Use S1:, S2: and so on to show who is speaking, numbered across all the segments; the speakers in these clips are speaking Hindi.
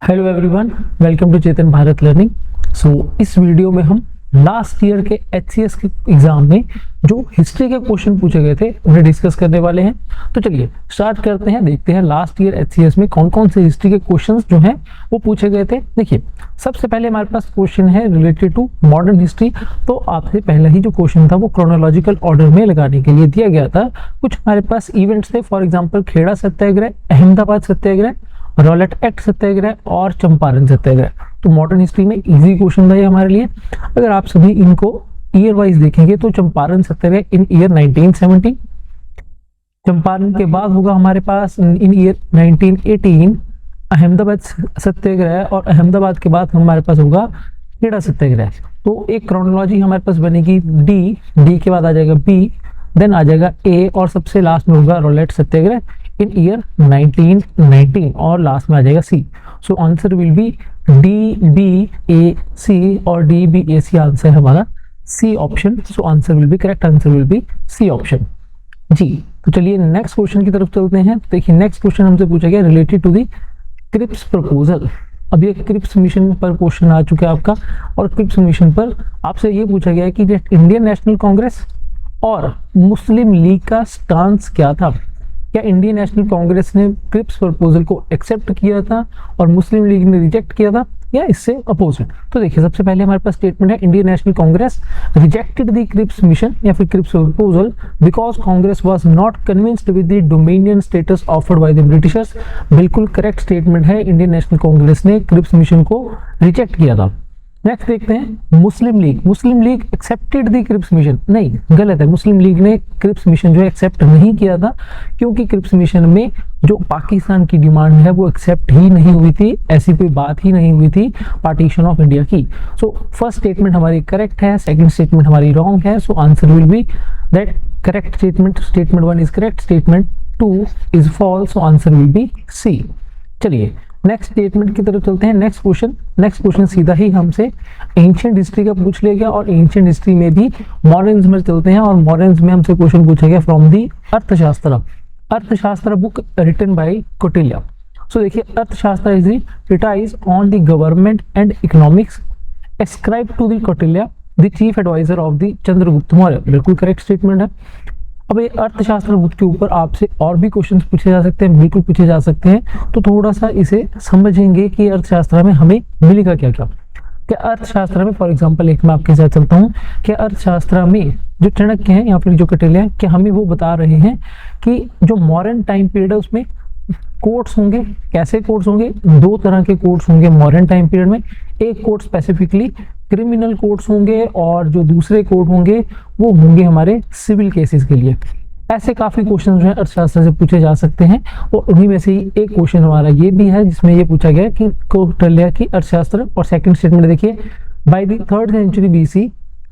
S1: Hello everyone, welcome to Chetan Bharat learning. इस वीडियो में हम लास्ट ईयर के एचसीएस के एग्जाम में जो हिस्ट्री के क्वेश्चन पूछे गए थे उन्हें डिस्कस करने वाले हैं। तो चलिए स्टार्ट करते हैं, देखते हैं लास्ट ईयर एचसीएस में कौन कौन से हिस्ट्री के क्वेश्चंस जो हैं वो पूछे गए थे। देखिए, सबसे पहले हमारे पास क्वेश्चन है रिलेटेड टू मॉडर्न हिस्ट्री। तो आपसे पहला ही जो क्वेश्चन था वो क्रोनोलॉजिकल ऑर्डर में लगाने के लिए दिया गया था। कुछ हमारे पास इवेंट्स थे, for example Kheda Satyagraha, Ahmedabad Satyagraha, Rowlatt Act Satyagraha और चंपारण सत्याग्रह। तो मॉडर्न हिस्ट्री में इजी क्वेश्चन था ये हमारे लिए। अगर आप सभी इनको ईयर वाइज देखेंगे तो चंपारण सत्याग्रह इन ईयर 1970, चंपारण के बाद होगा हमारे पास इन ईयर 1918 अहमदाबाद सत्याग्रह, और अहमदाबाद के बाद हमारे पास होगा खेड़ा सत्याग्रह। तो एक क्रोनोलॉजी हमारे पास बनेगी डी के बाद आ जाएगा बी, देन आ जाएगा ए, और सबसे लास्ट में होगा रॉलेट सत्याग्रह इन ईयर 1919, और लास्ट में आ जाएगा C. So answer will be D B A C, और D B A C answer है हमारा C option. So answer will be correct, answer will be C option जी। तो चलिए नेक्स्ट क्वेश्चन की तरफ चलते हैं। देखिए नेक्स्ट क्वेश्चन हमसे पूछा गया related to the Cripps proposal. अब ये क्रिप्स मिशन पर क्वेश्चन आ चुका है आपका, और क्रिप्स मिशन पर आपसे ये पूछा गया है कि इंडियन नेशनल कांग्रेस और मुस्लिम लीग का स्टांस क्या था। क्या इंडियन नेशनल कांग्रेस ने क्रिप्स प्रपोजल को एक्सेप्ट किया था और मुस्लिम लीग ने रिजेक्ट किया था, या इससे अपोजिट। तो देखिए सबसे पहले हमारे पास स्टेटमेंट है Indian National Congress rejected the Cripps mission या फिर Cripps proposal because Congress was not convinced with the dominion status offered by the Britishers. बिल्कुल करेक्ट स्टेटमेंट है, इंडियन नेशनल कांग्रेस ने क्रिप्स मिशन को रिजेक्ट किया था। नेक्स्ट देखते हैं Muslim League accepted the Cripps Mission. नहीं, गलत है, मुस्लिम लीग ने क्रिप्स मिशन जो है एक्सेप्ट नहीं किया था, क्योंकि क्रिप्स मिशन में जो पाकिस्तान की डिमांड है वो एक्सेप्ट ही नहीं हुई थी, ऐसी कोई बात ही नहीं हुई थी पार्टीशन ऑफ इंडिया की। सो फर्स्ट स्टेटमेंट हमारी करेक्ट है, सेकंड स्टेटमेंट हमारी रॉन्ग है। सो answer will be that correct statement 1 is correct, statement 2 is false. So answer will be C. चलिए नेक्स्ट स्टेटमेंट की तरफ चलते हैं। नेक्स्ट क्वेश्चन सीधा ही हमसे एंशिएंट हिस्ट्री का पूछ लिया गया, और एंशिएंट हिस्ट्री में भी मॉडर्न्स में चलते हैं, और मॉडर्न्स में हमसे क्वेश्चन पूछा गया from the Arthashastra book written by Kautilya. So देखिए Arthashastra is the treatise on the government and economics ascribe to the Kautilya the chief adviser of the Chandragupta Maurya. बिल्कुल करेक्ट स्टेटमेंट है। अब ये अर्थशास्त्र बुक के ऊपर आपसे और भी क्वेश्चंस पूछे जा सकते हैं, बिल्कुल पूछे जा सकते हैं। तो थोड़ा सा इसे समझेंगे कि अर्थशास्त्र में हमें मिलेगा क्या क्या। क्या अर्थशास्त्र में, फॉर एग्जांपल एक मैं आपके साथ चलता हूँ, क्या अर्थशास्त्र में जो चाणक्य हैं या फिर जो कौटिल्य हैं, क्या हमें वो बता रहे हैं कि जो मॉडर्न टाइम पीरियड है उसमें कोड्स होंगे। कैसे कोड्स होंगे? दो तरह के कोड्स होंगे मॉडर्न टाइम पीरियड में। एक कोड स्पेसिफिकली क्रिमिनल कोड्स होंगे, और जो दूसरे कोड होंगे वो होंगे हमारे सिविल केसेस के लिए। ऐसे काफी क्वेश्चन जो है अर्थशास्त्र से पूछे जा सकते हैं, और उन्हीं में से ही एक क्वेश्चन हमारा ये भी है जिसमें ये पूछा गया कि कौटिल्य की अर्थशास्त्र। और सेकंड स्टेटमेंट देखिए, by the 3rd century BC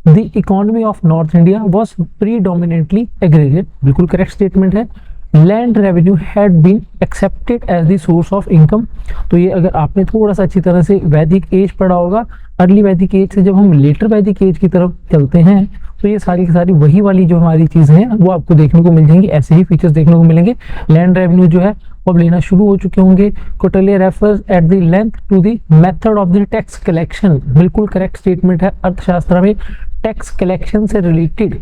S1: the economy of North India was predominantly aggregate. बिल्कुल करेक्ट स्टेटमेंट है। Land revenue had been accepted as the source of income. तो ये अगर आपने थोड़ा सा अच्छी तरह से वैदिक एज पढ़ा होगा, अर्ली वैदिक एज से जब हम लेटर वैदिक एज की तरफ चलते हैं तो ये सारी की सारी वही वाली जो हमारी चीजें हैं वो आपको देखने को मिल जाएंगी, ऐसे ही फीचर्स देखने को मिलेंगे। लैंड रेवेन्यू जो है वो अब लेना शुरू हो चुके होंगे। Kautilya refers at the length to the method of the tax collection. बिल्कुल करेक्ट स्टेटमेंट है। अर्थशास्त्र में टैक्स कलेक्शन से रिलेटेड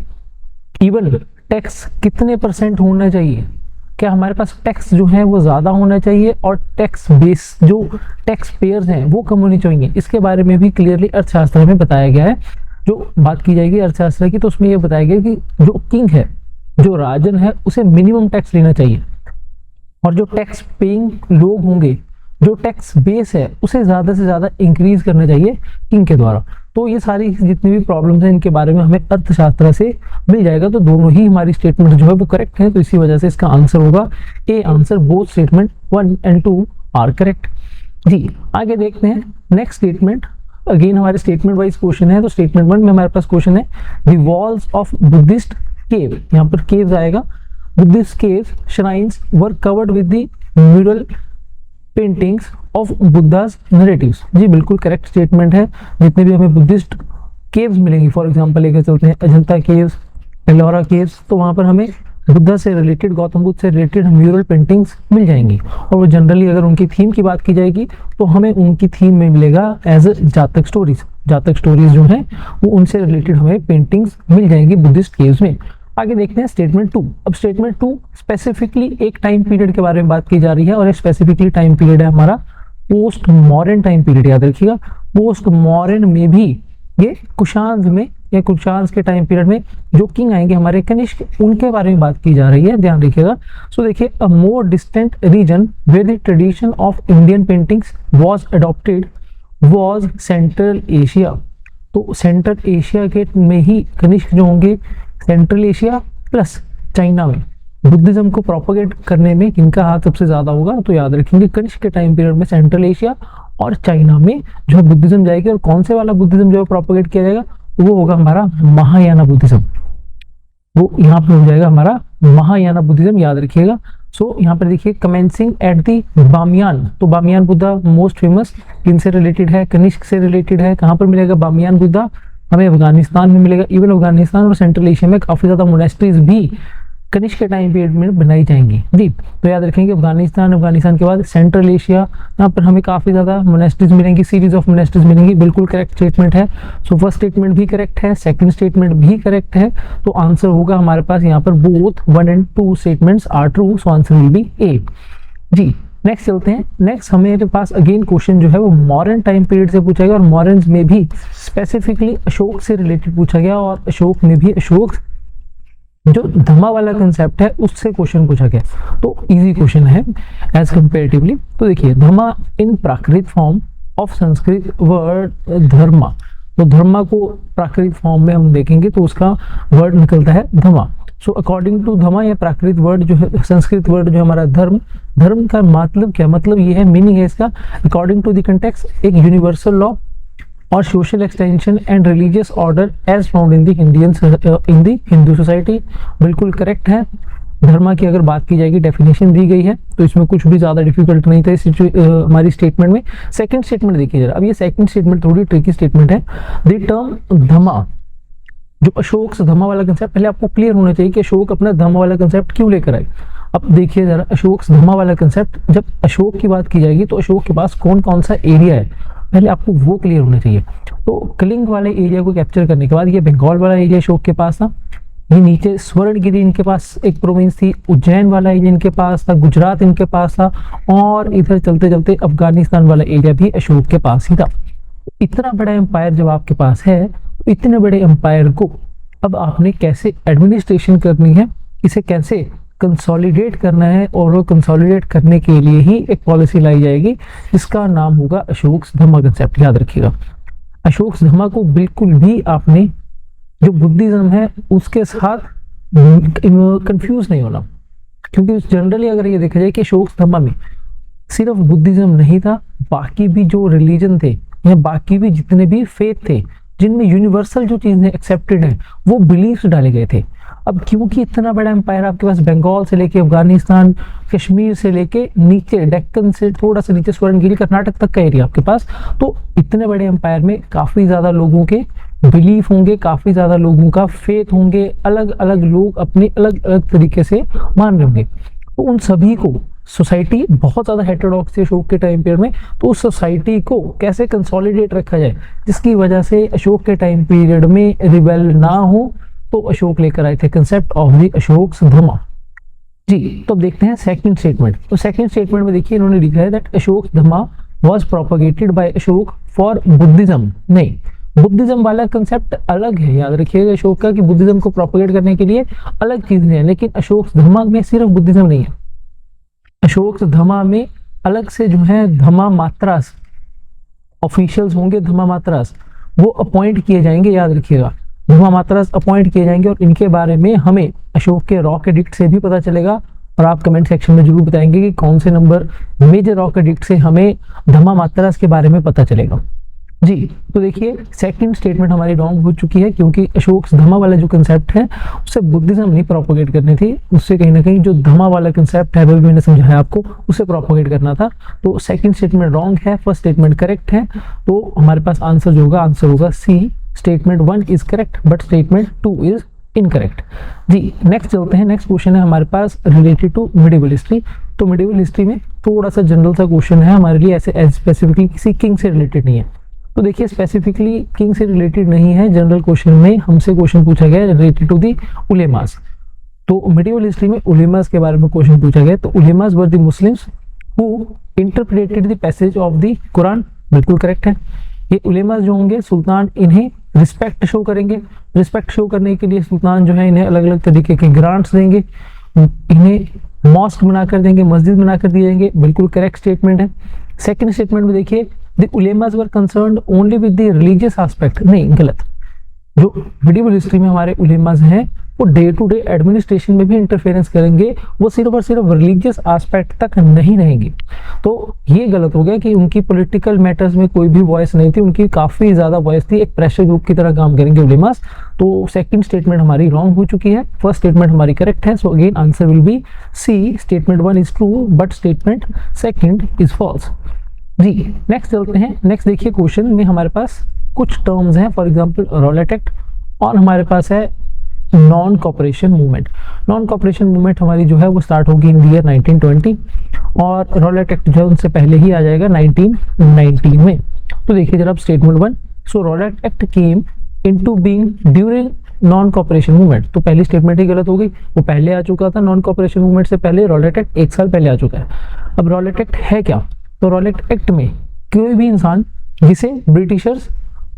S1: इवन टैक्स कितने % होना चाहिए, क्या हमारे पास टैक्स जो है वो ज़्यादा होना चाहिए, और टैक्स बेस जो टैक्स पेयर्स हैं वो कम होनी चाहिए, इसके बारे में भी क्लियरली अर्थशास्त्र में बताया गया है। जो बात की जाएगी अर्थशास्त्र की तो उसमें ये बताया गया कि जो किंग है, जो राजन है, उसे मिनिमम टैक्स लेना चाहिए, और जो टैक्स पेइंग लोग होंगे, जो टैक्स बेस है, उसे ज़्यादा से ज़्यादा इंक्रीज करना चाहिए किंग के द्वारा। तो ये सारी जितनी भी प्रॉब्लम्स हैं इनके बारे में हमें अर्थशास्त्र से मिल जाएगा। तो दोनों ही हमारी स्टेटमेंट जो है वो करेक्ट है, तो इसी वजह से इसका आंसर होगा A answer. Both statement 1 and 2 are correct जी। आगे देखते हैं नेक्स्ट स्टेटमेंट। अगेन हमारे स्टेटमेंट वाइज क्वेश्चन है। तो स्टेटमेंट 1 में हमारे पास क्वेश्चन है the walls of Buddhist cave. यहाँ पर केव्स आएगा। Buddhist caves shrines were covered with the mural paintings of Buddha's narratives. जी बिल्कुल करेक्ट स्टेटमेंट है। जितने भी हमें बुद्धिस्ट केव्स मिलेंगी, फॉर एग्जांपल लेकर चलते हैं अजंता केव्स, एलोरा केव्स, तो वहाँ पर हमें बुद्धा से रिलेटेड, गौतम बुद्ध से रिलेटेड म्यूरल पेंटिंग्स मिल जाएंगी। और वो जनरली अगर उनकी थीम की बात की जाएगी तो हमें उनकी थीम में मिलेगा एज जातक स्टोरीज। जातक स्टोरीज जो हैं वो उनसे रिलेटेड हमें पेंटिंग्स मिल जाएंगी बुद्धिस्ट केव्स में। आगे देखते हैं स्टेटमेंट 2। अब स्टेटमेंट 2 स्पेसिफिकली एक टाइम पीरियड के बारे में बात की जा रही है, और स्पेसिफिकली टाइम पीरियड है हमारा पोस्ट मॉडर्न टाइम पीरियड। याद रखिएगा, पोस्ट मॉडर्न में भी ये कुशांज में या कुशांज के टाइम पीरियड में जो किंग आएंगे हमारे कनिष्क, उनके बारे में बात की जा रही है, ध्यान रखिएगा। सो देखिए, a more distant region where the tradition of Indian paintings was adopted was central Asia. तो सेंट्रल एशिया के में ही कनिष्क जो होंगे, सेंट्रल एशिया प्लस चाइना में बुद्धिज्म को प्रोपोगेट करने में किनका हाथ सबसे ज्यादा होगा, तो याद रखेंगे कनिष्क के टाइम पीरियड में सेंट्रल एशिया और चाइना में जो बुद्धिज्म जाएगी। और कौन से वाला बुद्धिज्म जो प्रोपोगेट किया जाएगा वो होगा हमारा महायाना बुद्धिज्म। वो यहाँ पे हो जाएगा हमारा महायाना बुद्धिज्म, याद रखिएगा। सो यहाँ पर देखिए, कमेंसिंग एट दी बामियान। तो बामियान बुद्धा मोस्ट फेमस किनसे रिलेटेड है, कनिष्क से रिलेटेड है। कहाँ पर मिलेगा बामियान बुद्धा, हमें अफगानिस्तान में मिलेगा। इवन अफगानिस्तान और सेंट्रल एशिया में काफी ज्यादा मोनेस्ट्रीज भी कनिष्क के टाइम पीरियड में बनाई जाएंगी जी। तो याद रखेंगे अफगानिस्तान के बाद सेंट्रल एशिया, यहाँ पर हमें काफी ज्यादा मोनेस्ट्रीज मिलेंगी, सीरीज ऑफ मोनेस्ट्रीज मिलेंगी। बिल्कुल करेक्ट स्टेटमेंट है। सो फर्स्ट स्टेटमेंट भी करेक्ट है, सेकंड स्टेटमेंट भी करेक्ट है। तो आंसर होगा हमारे पास यहाँ पर both 1 and 2 statements are true. So answer will be A ji. Next चलते हैं। नेक्स्ट हमारे पास अगेन क्वेश्चन जो है वो मॉडर्न टाइम पीरियड से पूछा गया, और मॉडर्न में भी स्पेसिफिकली अशोक से रिलेटेड पूछा गया, और अशोक में भी अशोक जो धमा वाला कंसेप्ट है उससे क्वेश्चन पूछा गया। तो इजी क्वेश्चन है एज कंपेरेटिवली। तो देखिए, धमा इन प्राकृत फॉर्म ऑफ संस्कृत वर्ड धर्मा। तो धर्मा को प्राकृत फॉर्म में हम देखेंगे तो उसका वर्ड निकलता है धमा। सो अकॉर्डिंग टू धमा, या प्राकृत वर्ड जो है, संस्कृत वर्ड जो हमारा धर्म, धर्म का मतलब क्या, मतलब ये है, मीनिंग है इसका, अकॉर्डिंग टू द कंटेक्स्ट एक यूनिवर्सल लॉ और social extension and religious order as found in the Hindu society. बिल्कुल करेक्ट है। धर्मा की अगर बात की जाएगी, डेफिनेशन दी गई है, तो इसमें कुछ भी ज्यादा डिफिकल्ट नहीं था इस हमारी स्टेटमेंट में। सेकंड स्टेटमेंट देखिए जरा। अब ये सेकंड स्टेटमेंट थोड़ी ट्रिकी स्टेटमेंट है। द टर्म धमा, जो अशोक से धमा वाला कंसेप्ट, पहले आपको क्लियर होना चाहिए कि अशोक अपना धमा वाला कंसेप्ट क्यों लेकर आए। अब देखिए जरा, अशोक से धमा वाला कंसेप्ट, जब अशोक की बात की जाएगी तो अशोक के पास कौन कौन सा एरिया है, पहले आपको वो क्लियर होना चाहिए। तो कलिंग वाले एरिया को कैप्चर करने के बाद ये बंगाल वाला एरिया अशोक के पास था, ये नीचे स्वर्णगिरी इनके पास एक प्रोविंस थी, उज्जैन वाला एरिया इनके पास था, गुजरात इनके पास था, और इधर चलते चलते अफगानिस्तान वाला एरिया भी अशोक के पास ही था। इतना बड़ा एम्पायर जब आपके पास है, तो इतने बड़े एम्पायर को अब आपने कैसे एडमिनिस्ट्रेशन करनी है, इसे कैसे कंसोलिडेट करना है, और वो कंसोलिडेट करने के लिए ही एक पॉलिसी लाई जाएगी जिसका नाम होगा अशोक धम्मा कंसेप्ट। याद रखिएगा, अशोक धम्मा को बिल्कुल भी आपने जो बुद्धिज्म है उसके साथ कंफ्यूज नहीं होना, क्योंकि जनरली अगर ये देखा जाए कि अशोक धम्मा में सिर्फ बुद्धिज्म नहीं था, बाकी भी जो रिलीजन थे या बाकी भी जितने भी फेथ थे जिनमें यूनिवर्सल जो चीजें एक्सेप्टेड हैं वो बिलीफ्स डाले गए थे। अब क्योंकि इतना बड़ा एम्पायर आपके पास, बंगाल से लेके अफगानिस्तान, कश्मीर से लेके नीचे डेक्कन से थोड़ा सा नीचे स्वर्णगिरी कर्नाटक तक का एरिया आपके पास, तो इतने बड़े एम्पायर में काफी ज्यादा लोगों के बिलीफ होंगे, काफी ज्यादा लोगों का फेथ होंगे, अलग अलग लोग अपने अलग अलग तरीके से मान रहे होंगे। तो उन सभी को सोसाइटी बहुत ज्यादा हेटेरोडॉक्स थी अशोक के टाइम पीरियड में, तो उस सोसाइटी को कैसे कंसोलिडेट रखा जाए जिसकी वजह से अशोक के टाइम पीरियड में रिबेल ना हो, तो अशोक लेकर आए थे concept of the Ashoka dhamma जी। तो अब देखते हैं सेकंड स्टेटमेंट। तो सेकंड स्टेटमेंट में देखिए इन्होंने लिखा है that Ashoka dhamma was propagated by Ashoka for Buddhism. नहीं, बुद्धिज्म वाला कंसेप्ट अलग है, याद रखिएगा अशोक का, कि बुद्धिज्म को प्रोपगेट करने के लिए अलग चीजें हैं, लेकिन अशोक धम्मा में सिर्फ बुद्धिज्म नहीं है। अशोक धम्मा में अलग से जो है धम्मा मात्रास ऑफिशियल्स होंगे, धम्मा मात्रास वो अपॉइंट किए जाएंगे, याद रखिएगा धम्मा मात्रास अपॉइंट किए जाएंगे, और इनके बारे में हमें अशोक के रॉक एडिक्ट से भी पता चलेगा, और आप कमेंट सेक्शन में जरूर बताएंगे कि कौन से नंबर मेजर रॉक एडिक्ट से हमें धम्मा मात्रास के बारे में पता चलेगा जी। तो देखिए सेकंड स्टेटमेंट हमारी रॉन्ग हो चुकी है, क्योंकि अशोक धम्मा वाला जो कंसेप्ट है उससे बुद्धिज्म नहीं प्रोपोगेट करनी थी, उससे कहीं ना कहीं जो धम्मा वाला कंसेप्ट है वो भी मैंने समझाया आपको, उसे प्रोपोगेट करना था। तो सेकंड स्टेटमेंट रॉन्ग है, फर्स्ट स्टेटमेंट करेक्ट है। तो हमारे पास आंसर जो होगा, आंसर होगा C, statement 1 is correct but statement 2 is incorrect. जी नेक्स्ट चलते हैं। नेक्स्ट क्वेश्चन है हमारे पास रिलेटेड टू मिडिवल हिस्ट्री। तो मिडिवल हिस्ट्री में थोड़ा सा जनरल सा क्वेश्चन है हमारे लिए, ऐसे स्पेसिफिकली किसी किंग से रिलेटेड नहीं है। तो देखिए स्पेसिफिकली किंग से रिलेटेड नहीं है, जनरल क्वेश्चन में हमसे क्वेश्चन पूछा गया रिलेटेड टू दी उलेमास। तो मिडिवल हिस्ट्री में उलेमास के बारे में क्वेश्चन पूछा गया। तो ulemas were the Muslims who interpreted the passage of the Quran, बिल्कुल करेक्ट है। ये उलेमास जो होंगे सुल्तान इन्हें रिस्पेक्ट शो करेंगे, रिस्पेक्ट शो करने के लिए सुल्तान जो है इन्हें अलग अलग तरीके के ग्रांट्स देंगे, इन्हें मॉस्क बनाकर देंगे, मस्जिद बनाकर दिए जाएंगे, बिल्कुल करेक्ट स्टेटमेंट है। सेकंड स्टेटमेंट में देखिए the ulemas were concerned only with the religious aspect, नहीं गलत। जो मिडिवल हिस्ट्री में हमारे उलेमास हैं वो डे टू डे एडमिनिस्ट्रेशन में भी इंटरफेरेंस करेंगे, वो सिर्फ और सिर्फ रिलीजियस एस्पेक्ट तक नहीं रहेंगे। तो ये गलत हो गया कि उनकी पॉलिटिकल मैटर्स में कोई भी वॉइस नहीं थी, उनकी काफी ज्यादा वॉइस थी, एक प्रेशर ग्रुप की तरह काम करेंगे उलेमास। तो सेकंड स्टेटमेंट हमारी रॉन्ग हो चुकी है, फर्स्ट स्टेटमेंट हमारी करेक्ट है। So again answer will be C, statement 1 is true but statement second is false. जी नेक्स्ट चलते हैं। नेक्स्ट देखिए क्वेश्चन में हमारे पास कुछ टर्म्स हैं, फॉर एग्जांपल रॉलेट एक्ट, और हमारे पास है non cooperation movement. Non cooperation movement हमारी जो है वो स्टार्ट होगी इन ईयर 1920 और रॉलेट एक्ट जो है उनसे पहले ही आ जाएगा 1919 में। तो देखिए जरा statement 1, so Rowlatt Act came into being during non cooperation movement. तो पहली स्टेटमेंट ही गलत हो गई, वो पहले आ चुका था नॉन कॉपरेशन मूवमेंट से पहले, रॉलेट एक्ट 1 साल पहले आ चुका है। अब रॉलेट एक्ट है क्या? तो रॉलेट एक्ट में कोई भी इंसान जिसे ब्रिटिशर्स,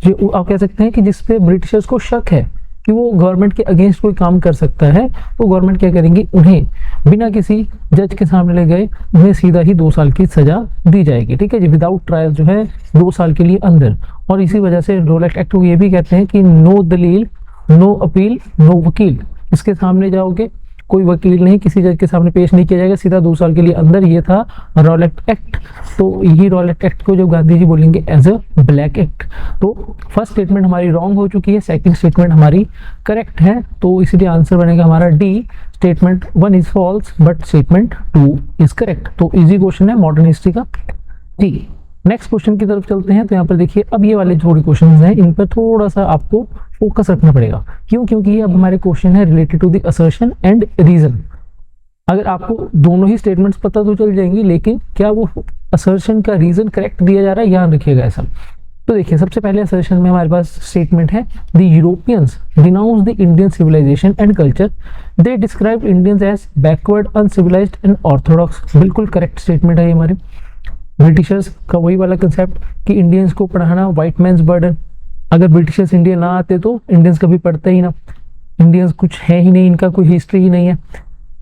S1: जो आप कह सकते हैं कि जिसपे ब्रिटिशर्स को शक है कि वो गवर्नमेंट के अगेंस्ट कोई काम कर सकता है, तो गवर्नमेंट क्या करेंगी, उन्हें बिना किसी जज के सामने ले गए उन्हें सीधा ही 2 साल की सजा दी जाएगी। ठीक है जी, विदाउट ट्रायल जो है 2 साल के लिए अंदर। और इसी वजह से रॉलेट एक्ट को ये भी कहते हैं कि नो दलील, नो अपील, नो वकील। इसके सामने जाओगे कोई वकील नहीं, किसी जज के सामने पेश नहीं किया जाएगा, सीधा 2 साल के लिए अंदर। ये था रॉलेट एक्ट। तो यही रॉलेट एक्ट को जो गांधी जी बोलेंगे एज अ ब्लैक एक्ट। तो फर्स्ट स्टेटमेंट हमारी रॉन्ग हो चुकी है, सेकंड स्टेटमेंट हमारी करेक्ट है। तो इसलिए आंसर बनेगा हमारा D, statement 1 is false but statement 2 is correct. तो इजी क्वेश्चन है मॉडर्न हिस्ट्री का। जी नेक्स्ट क्वेश्चन की तरफ चलते हैं। तो यहाँ पर देखिए अब ये वाले थोड़े क्वेश्चन हैं, इन पर थोड़ा सा आपको फोकस रखना पड़ेगा। क्यों? क्योंकि ये अब हमारे क्वेश्चन है related to the assertion and reason. अगर आपको दोनों ही स्टेटमेंट्स पता तो चल जाएंगी, लेकिन क्या वो असर्शन का रीजन करेक्ट दिया जा रहा है, याद रखिएगा ऐसा। तो देखिए सबसे पहले असर्शन में हमारे पास स्टेटमेंट है the Europeans denounce the Indian civilisation and culture, they describe Indians as backward, uncivilised and orthodox. बिल्कुल करेक्ट स्टेटमेंट है ये हमारे। ब्रिटिशर्स का वही वाला कंसेप्ट कि इंडियंस को पढ़ाना व्हाइट मैन्स बर्डन। अगर ब्रिटिशर्स इंडिया ना आते तो इंडियंस कभी पढ़ते ही ना, इंडियंस कुछ है ही नहीं, इनका कोई हिस्ट्री ही नहीं है।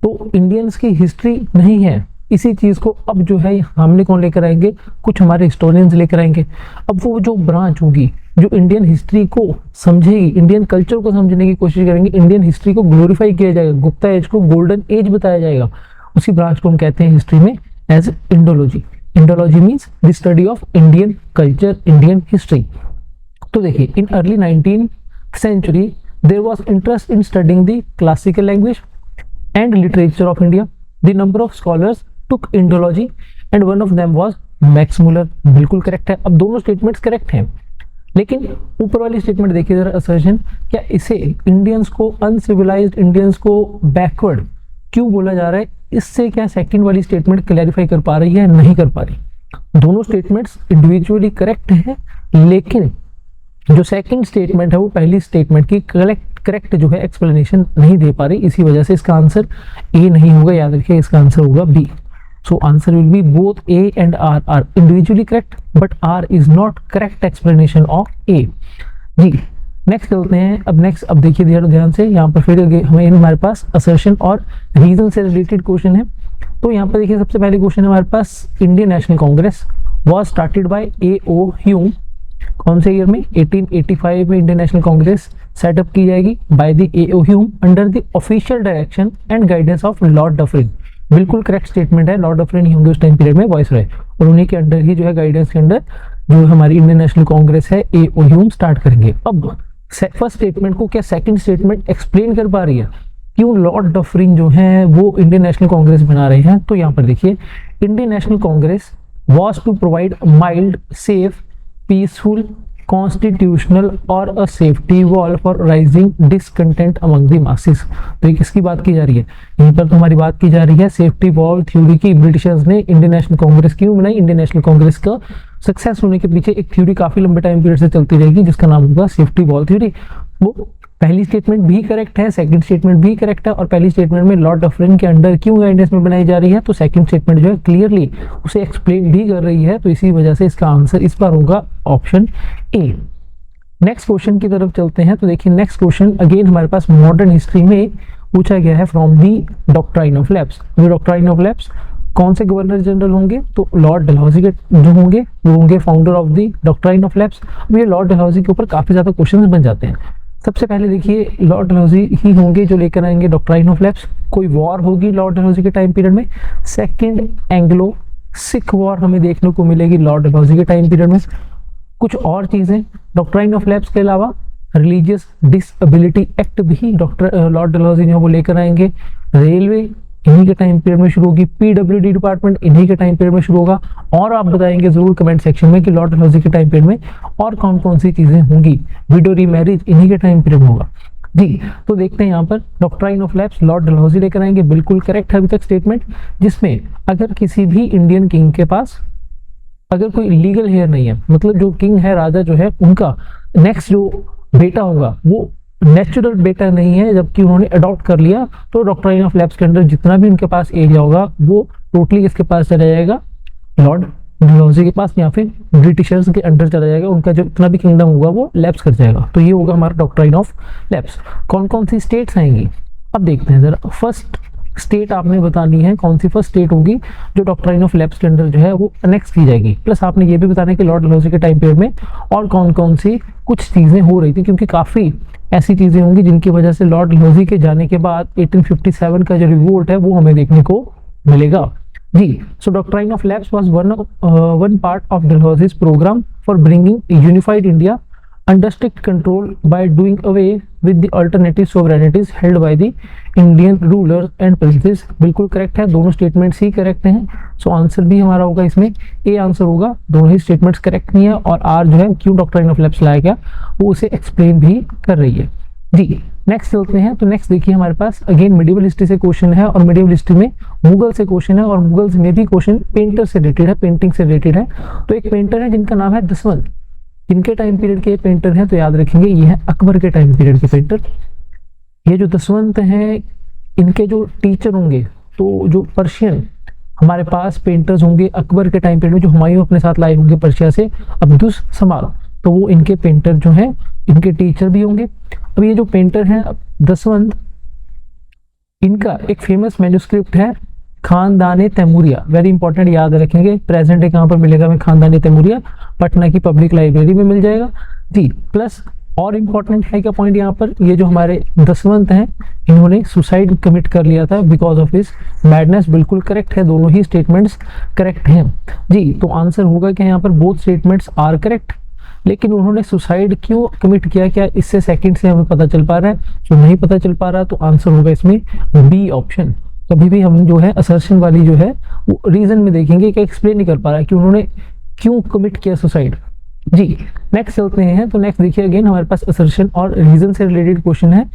S1: तो इंडियंस की हिस्ट्री नहीं है, इसी चीज को अब जो है हमने कौन लेकर आएंगे, कुछ हमारे हिस्टोरियंस लेकर आएंगे। अब वो जो ब्रांच होगी जो इंडियन हिस्ट्री को समझेगी, इंडियन कल्चर को समझने की कोशिश करेंगे, इंडियन हिस्ट्री को ग्लोरीफाई किया जाएगा, गुप्ता एज को गोल्डन एज बताया जाएगा, उसी ब्रांच को हम कहते हैं हिस्ट्री में as Indology. Indology means the study of Indian culture, Indian history. तो देखिए in early 19th century there was interest in studying the classical language and literature of India. The number of scholars took Indology and one of them was Max Muller. बिल्कुल करेक्ट है। अब दोनों स्टेटमेंट्स करेक्ट हैं, लेकिन ऊपर वाली स्टेटमेंट देखिए जरा असर्शन, क्या इसे इंडियंस को अनसिविलाइज्ड, इंडियंस को बैकवर्ड क्यों बोला जा रहा है, इससे क्या सेकंड वाली स्टेटमेंट क्लैरिफाई कर पा रही है? नहीं कर पा रही। दोनों स्टेटमेंट्स इंडिविजुअली करेक्ट हैं, लेकिन जो सेकंड स्टेटमेंट है वो पहली स्टेटमेंट की करेक्ट जो है एक्सप्लेनेशन नहीं दे पा रही, इसी वजह से इसका आंसर ए नहीं होगा, याद रखिए इसका आंसर होगा बी। So answer will be both A and R R individually correct but R is not correct explanation of A. Ji next चलते हैं। अब देखिए ध्यान से, यहाँ पर फिर हमें हमारे पास असर्शन और रीजन से रिलेटेड क्वेश्चन है। तो यहाँ पर देखिए सबसे पहले क्वेश्चन है हमारे पास, Indian National Congress was started by A O. Hume. कौन से ईयर में? 1885 में इंडियन नेशनल कांग्रेस सेटअप की जाएगी by the A.O.. Hume under the official direction and guidance of Lord Dufferin. बिल्कुल करेक्ट स्टेटमेंट है, लॉर्ड डफरिन ही होंगे उस टाइम पीरियड में वाइसरॉय, और उन्हीं के अंडर ही जो है गाइडेंस के अंडर जो हमारी इंडियन नेशनल कांग्रेस है ए.ओ. ह्यूम स्टार्ट करेंगे। अब फर्स्ट स्टेटमेंट को क्या सेकंड स्टेटमेंट एक्सप्लेन कर पा रही है, क्यों लॉर्ड डफरिन जो है वो इंडियन नेशनल कांग्रेस बना रहे हैं? तो यहाँ पर देखिए Indian National Congress was to provide mild, safe, peaceful, constitutional और a safety valve for rising discontent among the masses. तो ये किसकी बात की जा रही है? यहीं पर तो हमारी बात की जा रही है सेफ्टी वॉल थ्योरी की। ब्रिटिशर्स ने इंडियन नेशनल कांग्रेस क्यों बनाई? इंडियन नेशनल कांग्रेस का सक्सेस होने के पीछे एक थ्योरी काफी लंबे टाइम पीरियड से चलती रहेगी जिसका नाम होगा सेफ्टी वॉल थ्योरी। वो पहली स्टेटमेंट भी करेक्ट है, सेकंड स्टेटमेंट भी करेक्ट है, और पहली स्टेटमेंट में लॉर्ड डफरिन के अंडर क्यों गाइडेंस में बनाई जा रही है, तो सेकंड स्टेटमेंट जो है क्लियरली उसे एक्सप्लेन भी कर रही है। तो इसी वजह से इसका आंसर इस बार होगा ऑप्शन ए। नेक्स्ट क्वेश्चन की तरफ चलते हैं। तो देखिए नेक्स्ट क्वेश्चन अगेन हमारे पास मॉडर्न हिस्ट्री में पूछा गया है from the doctrine of lapse. Doctrine of lapse कौन से गवर्नर जनरल होंगे? तो लॉर्ड डलहौजी के जो होंगे वो होंगे founder of the doctrine of lapse. अब ये लॉर्ड डलहौजी के ऊपर काफी ज्यादा क्वेश्चन बन जाते हैं। सबसे पहले देखिए लॉर्ड डलहौजी ही होंगे जो लेकर आएंगे डॉक्ट्राइन ऑफ लैप्स। कोई वॉर होगी लॉर्ड डलहौजी के टाइम पीरियड में, सेकेंड एंग्लो सिख वॉर हमें देखने को मिलेगी लॉर्ड डलहौजी के टाइम पीरियड में। कुछ और चीजें डॉक्ट्राइन ऑफ लैप्स के अलावा रिलीजियस डिसएबिलिटी एक्ट भी लॉर्ड डलहौजी जो वो लेकर आएंगे। रेलवे इन्हीं के टाइम पीरियड में शुरू होगी, पीडब्ल्यूडी डिपार्टमेंट इन्हीं के टाइम पीरियड में शुरू होगा। और आप बताएंगे जरूर कमेंट सेक्शन में कि लॉर्ड डलहौजी के टाइम पीरियड में और कौन कौन सी चीजें होंगी। विडो रीमैरिज इन्हीं के टाइम पीरियड में होगा जी। तो देखते हैं यहाँ पर doctrine of lapse Lord Dalhousie लेकर आएंगे, बिल्कुल करेक्ट है अभी तक स्टेटमेंट, जिसमें अगर किसी भी इंडियन किंग के पास अगर कोई लीगल हेयर नहीं है, मतलब जो किंग है राजा जो है उनका नेक्स्ट जो बेटा होगा वो नेचुरल बेटा नहीं है जबकि उन्होंने अडॉप्ट कर लिया, तो डॉक्ट्राइन ऑफ लैप्स के अंदर जितना भी उनके पास एरिया होगा वो टोटली किसके पास चला जाएगा? लॉर्ड डलहौजी के पास, या फिर ब्रिटिशर्स के अंडर चला जाएगा। उनका जो इतना भी किंगडम होगा वो लैप्स कर जाएगा। तो ये होगा हमारा डॉक्ट्राइन ऑफ लैप्स। कौन कौन सी स्टेट्स आएंगी अब देखते हैं जरा। फर्स्ट स्टेट आपने बतानी है कौन सी फर्स्ट स्टेट होगी जो डॉक्ट्राइन ऑफ लैप्स के अंडर जो है वो अनेक्स की जाएगी। प्लस आपने ये भी बताना है कि लॉर्ड डलहौजी के टाइम पीरियड में और कौन कौन सी कुछ चीजें हो रही थी, क्योंकि काफी ऐसी चीजें होंगी जिनकी वजह से लॉर्ड डलहौजी के जाने के बाद 1857 का जो रिवोल्ट है वो हमें देखने को मिलेगा जी। So doctrine of lapse was one part of Dalhousie's programme for bringing unified India under strict control by doing away with the alternative sovereignties held by the Indian rulers and princes। बिल्कुल करेक्ट है, दोनों स्टेटमेंट्स ही करेक्ट हैं। सो आंसर भी हमारा होगा इसमें ए आंसर होगा, दोनों ही स्टेटमेंट्स करेक्ट नहीं है। और आर जो है क्यों डॉक्ट्राइन ऑफ लैप्स लाया गया वो उसे एक्सप्लेन भी कर रही है जी। नेक्स्ट चलते हैं। तो नेक्स्ट देखिए हमारे पास अगेन मिडिवल हिस्ट्री से क्वेश्चन है, और मिडिवल हिस्ट्री में मुगल से क्वेश्चन है, और मुगल्स में भी क्वेश्चन पेंटर से रिलेटेड है, पेंटिंग से रिलेटेड है। तो एक पेंटर है जिनका नाम है दसवंत। इनके टाइम पीरियड के पेंटर हैं तो याद रखेंगे ये है अकबर के टाइम पीरियड के पेंटर। ये जो दसवंत हैं इनके जो टीचर होंगे, तो जो पर्शियन हमारे पास पेंटर्स होंगे अकबर के टाइम पीरियड में, जो हुमायूं अपने साथ लाए होंगे पर्शिया से, अब्दुस समाल, तो वो इनके पेंटर जो हैं इनके टीचर भी होंगे। अब ये जो पेंटर हैं दसवंत, इनका एक फेमस मैन्युस्क्रिप्ट है खानदान तैमूरिया, वेरी इंपॉर्टेंट, याद रखेंगे। प्रेजेंट डे कहाँ पर मिलेगा हमें? खानदान तैमूरिया, पटना की पब्लिक लाइब्रेरी में मिल जाएगा जी। प्लस और इम्पॉर्टेंट है क्या पॉइंट यहाँ पर, ये जो हमारे दसवंत हैं इन्होंने सुसाइड कमिट कर लिया था बिकॉज ऑफ हिज मैडनेस। बिल्कुल करेक्ट है, दोनों ही स्टेटमेंट्स करेक्ट हैं जी। तो आंसर होगा कि यहाँ पर बोथ स्टेटमेंट्स आर करेक्ट। लेकिन उन्होंने सुसाइड क्यों कमिट किया, क्या इससे सेकंड से हमें पता चल पा रहा है? तो नहीं पता चल पा रहा, तो आंसर होगा इसमें बी ऑप्शन। कभी भी हम जो है असर्शन वाली जो है वो रीजन में देखेंगे कि एक्सप्लेन नहीं कर पा रहा है कि उन्होंने क्यों कमिट किया सुसाइड जी। नेक्स्ट चलते हैं। तो नेक्स्ट देखिए अगेन हमारे पास असर्शन और रीजन से रिलेटेड क्वेश्चन है।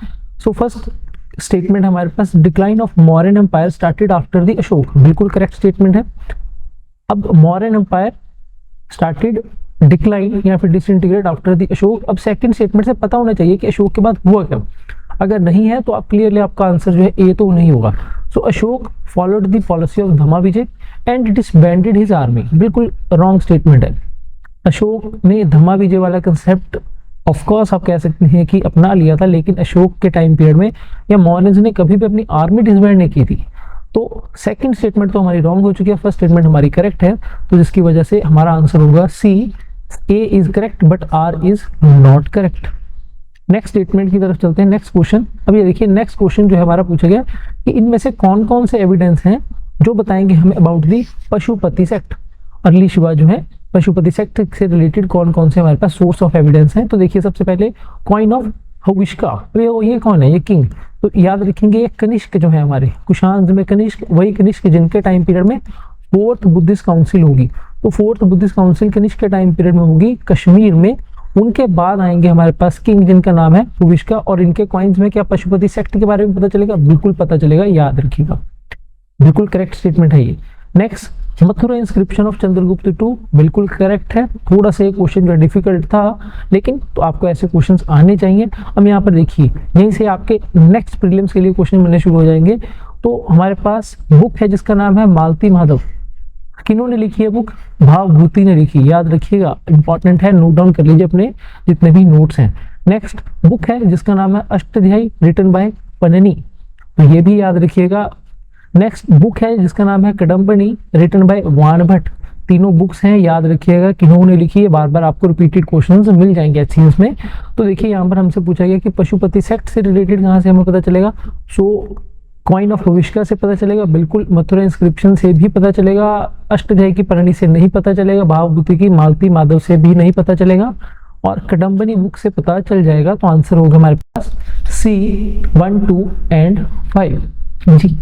S1: सो फर्स्ट स्टेटमेंट हमारे पास decline of Mauryan empire started after the Ashoka, बिल्कुल करेक्ट स्टेटमेंट है। अब मौर्यन एम्पायर स्टार्टेड डिक्लाइन या फिर डिसइंटीग्रेट आफ्टर द अशोक। अब सेकंड स्टेटमेंट से पता होना चाहिए कि अशोक के बाद हुआ क्या। अगर नहीं है तो आप क्लियरली आपका आंसर जो है ए तो नहीं होगा। So Ashoka followed the policy of Dhamma Vijay and disbanded his army, बिल्कुल रॉन्ग स्टेटमेंट है। अशोक ने धमा विजय वाला कंसेप्ट ऑफ कोर्स आप कह सकते हैं कि अपना लिया था, लेकिन अशोक के टाइम पीरियड में या मौर्यंस ने कभी भी अपनी आर्मी डिसबैंड नहीं की थी। तो सेकंड स्टेटमेंट तो हमारी रॉन्ग हो चुकी है, फर्स्ट स्टेटमेंट हमारी करेक्ट है, तो जिसकी वजह से हमारा आंसर होगा C, A is correct but R is not correct. Next statement की तरफ चलते हैं। नेक्स्ट क्वेश्चन, अब ये देखिए नेक्स्ट क्वेश्चन जो है हमारा पूछा गया कि इनमें से कौन कौन से एविडेंस हैं जो बताएंगे हमें about the Pashupati sect. Early Shiva जो है पशुपति सेक्ट से रिलेटेड कौन कौन से हमारे पास सोर्स ऑफ एविडेंस हैं। तो देखिए सबसे पहले कॉइन ऑफ हविष्का, ये कौन है? ये किंग। तो याद रखेंगे ये कनिष्क जो है हमारे कुशाण में कनिष्क, वही कनिष्क जिनके टाइम पीरियड में फोर्थ बुद्धिस्ट काउंसिल होगी। तो फोर्थ बुद्धिस्ट काउंसिल कनिष्क के टाइम पीरियड में होगी कश्मीर में उनके बाद आएंगे हमारे पास किंग जिनका नाम है हुविश्का, और इनके कॉइन्स में क्या पशुपति सेक्ट के बारे में पता चलेगा, बिल्कुल पता चलेगा, याद रखिएगा, बिल्कुल करेक्ट स्टेटमेंट है ये। Next, Mathura inscription of Chandragupta two, बिल्कुल करेक्ट है। थोड़ा सा ये क्वेश्चन जो डिफिकल्ट था, लेकिन तो आपको ऐसे क्वेश्चंस आने चाहिए। अब यहाँ पर देखिए, यहीं से आपके नेक्स्ट प्रीलिम्स के लिए क्वेश्चन मिलने शुरू हो जाएंगे। तो हमारे पास बुक है जिसका नाम है मालती माधव, किन्होंने लिखी है बुक, भावभूति ने लिखी, याद रखिएगा, इंपॉर्टेंट है, नोट डाउन कर लीजिए अपने जितने भी नोट्स हैं। नेक्स्ट बुक है जिसका नाम है अष्टाध्यायी, रिटन बाय पन्नी, तो ये भी याद रखिएगा। नेक्स्ट बुक है जिसका नाम है कडम्बनी, रिटन बाय वाण भट्ट, तीनों बुक्स हैं, याद रखिएगा किन्होंने लिखी है, बार बार आपको रिपीटेड क्वेश्चंस मिल जाएंगे एचसीएस में। तो देखिए यहाँ पर हमसे पूछा गया कि पशुपति सेक्ट से रिलेटेड कहाँ से हमें पता चलेगा, सो कॉइन ऑफ हुविश्का से पता चलेगा, बिल्कुल मथुरा इंस्क्रिप्शन से भी पता चलेगा, अष्टाध्यायी की पन्नी से नहीं पता चलेगा, भावभूति की मालती माधव से भी नहीं पता चलेगा, और कडम्बनी बुक से पता चल जाएगा। तो आंसर होगा हमारे पास C 1, 2 एंड 5 जी।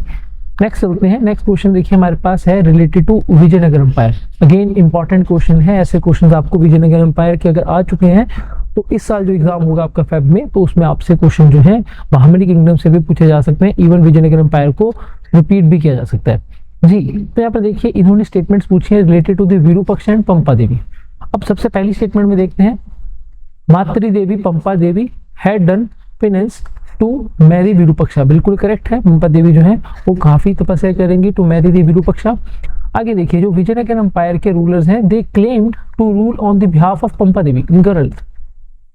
S1: नेक्स्ट चलते हैं। नेक्स्ट क्वेश्चन देखिए हमारे पास है related to Vijayanagar empire. Again important question है, ऐसे क्वेश्चन आपको विजयनगर एम्पायर के अगर आ चुके हैं तो इस साल जो एग्जाम होगा आपका फेब में, तो उसमें आपसे क्वेश्चन जो है बहामनी किंगडम से भी पूछे जा सकते हैं, इवन विजयनगर एम्पायर को रिपीट भी किया जा सकता है जी। तो यहाँ पर देखिए इन्होंने स्टेटमेंट्स पूछे हैं related to the Virupaksha and Pampa Devi. अब सबसे पहली स्टेटमेंट में देखते हैं, मातृ देवी Pampa Devi had done penance to marry Virupaksha, बिल्कुल करेक्ट है, पंपा देवी जो है वो काफी तपस्या करेंगी टू मैरी दी विरूपक्षा। आगे देखिए जो विजयनगर एम्पायर के रूलर्स हैं, they claimed to rule on the behalf of Pampa Devi, girl,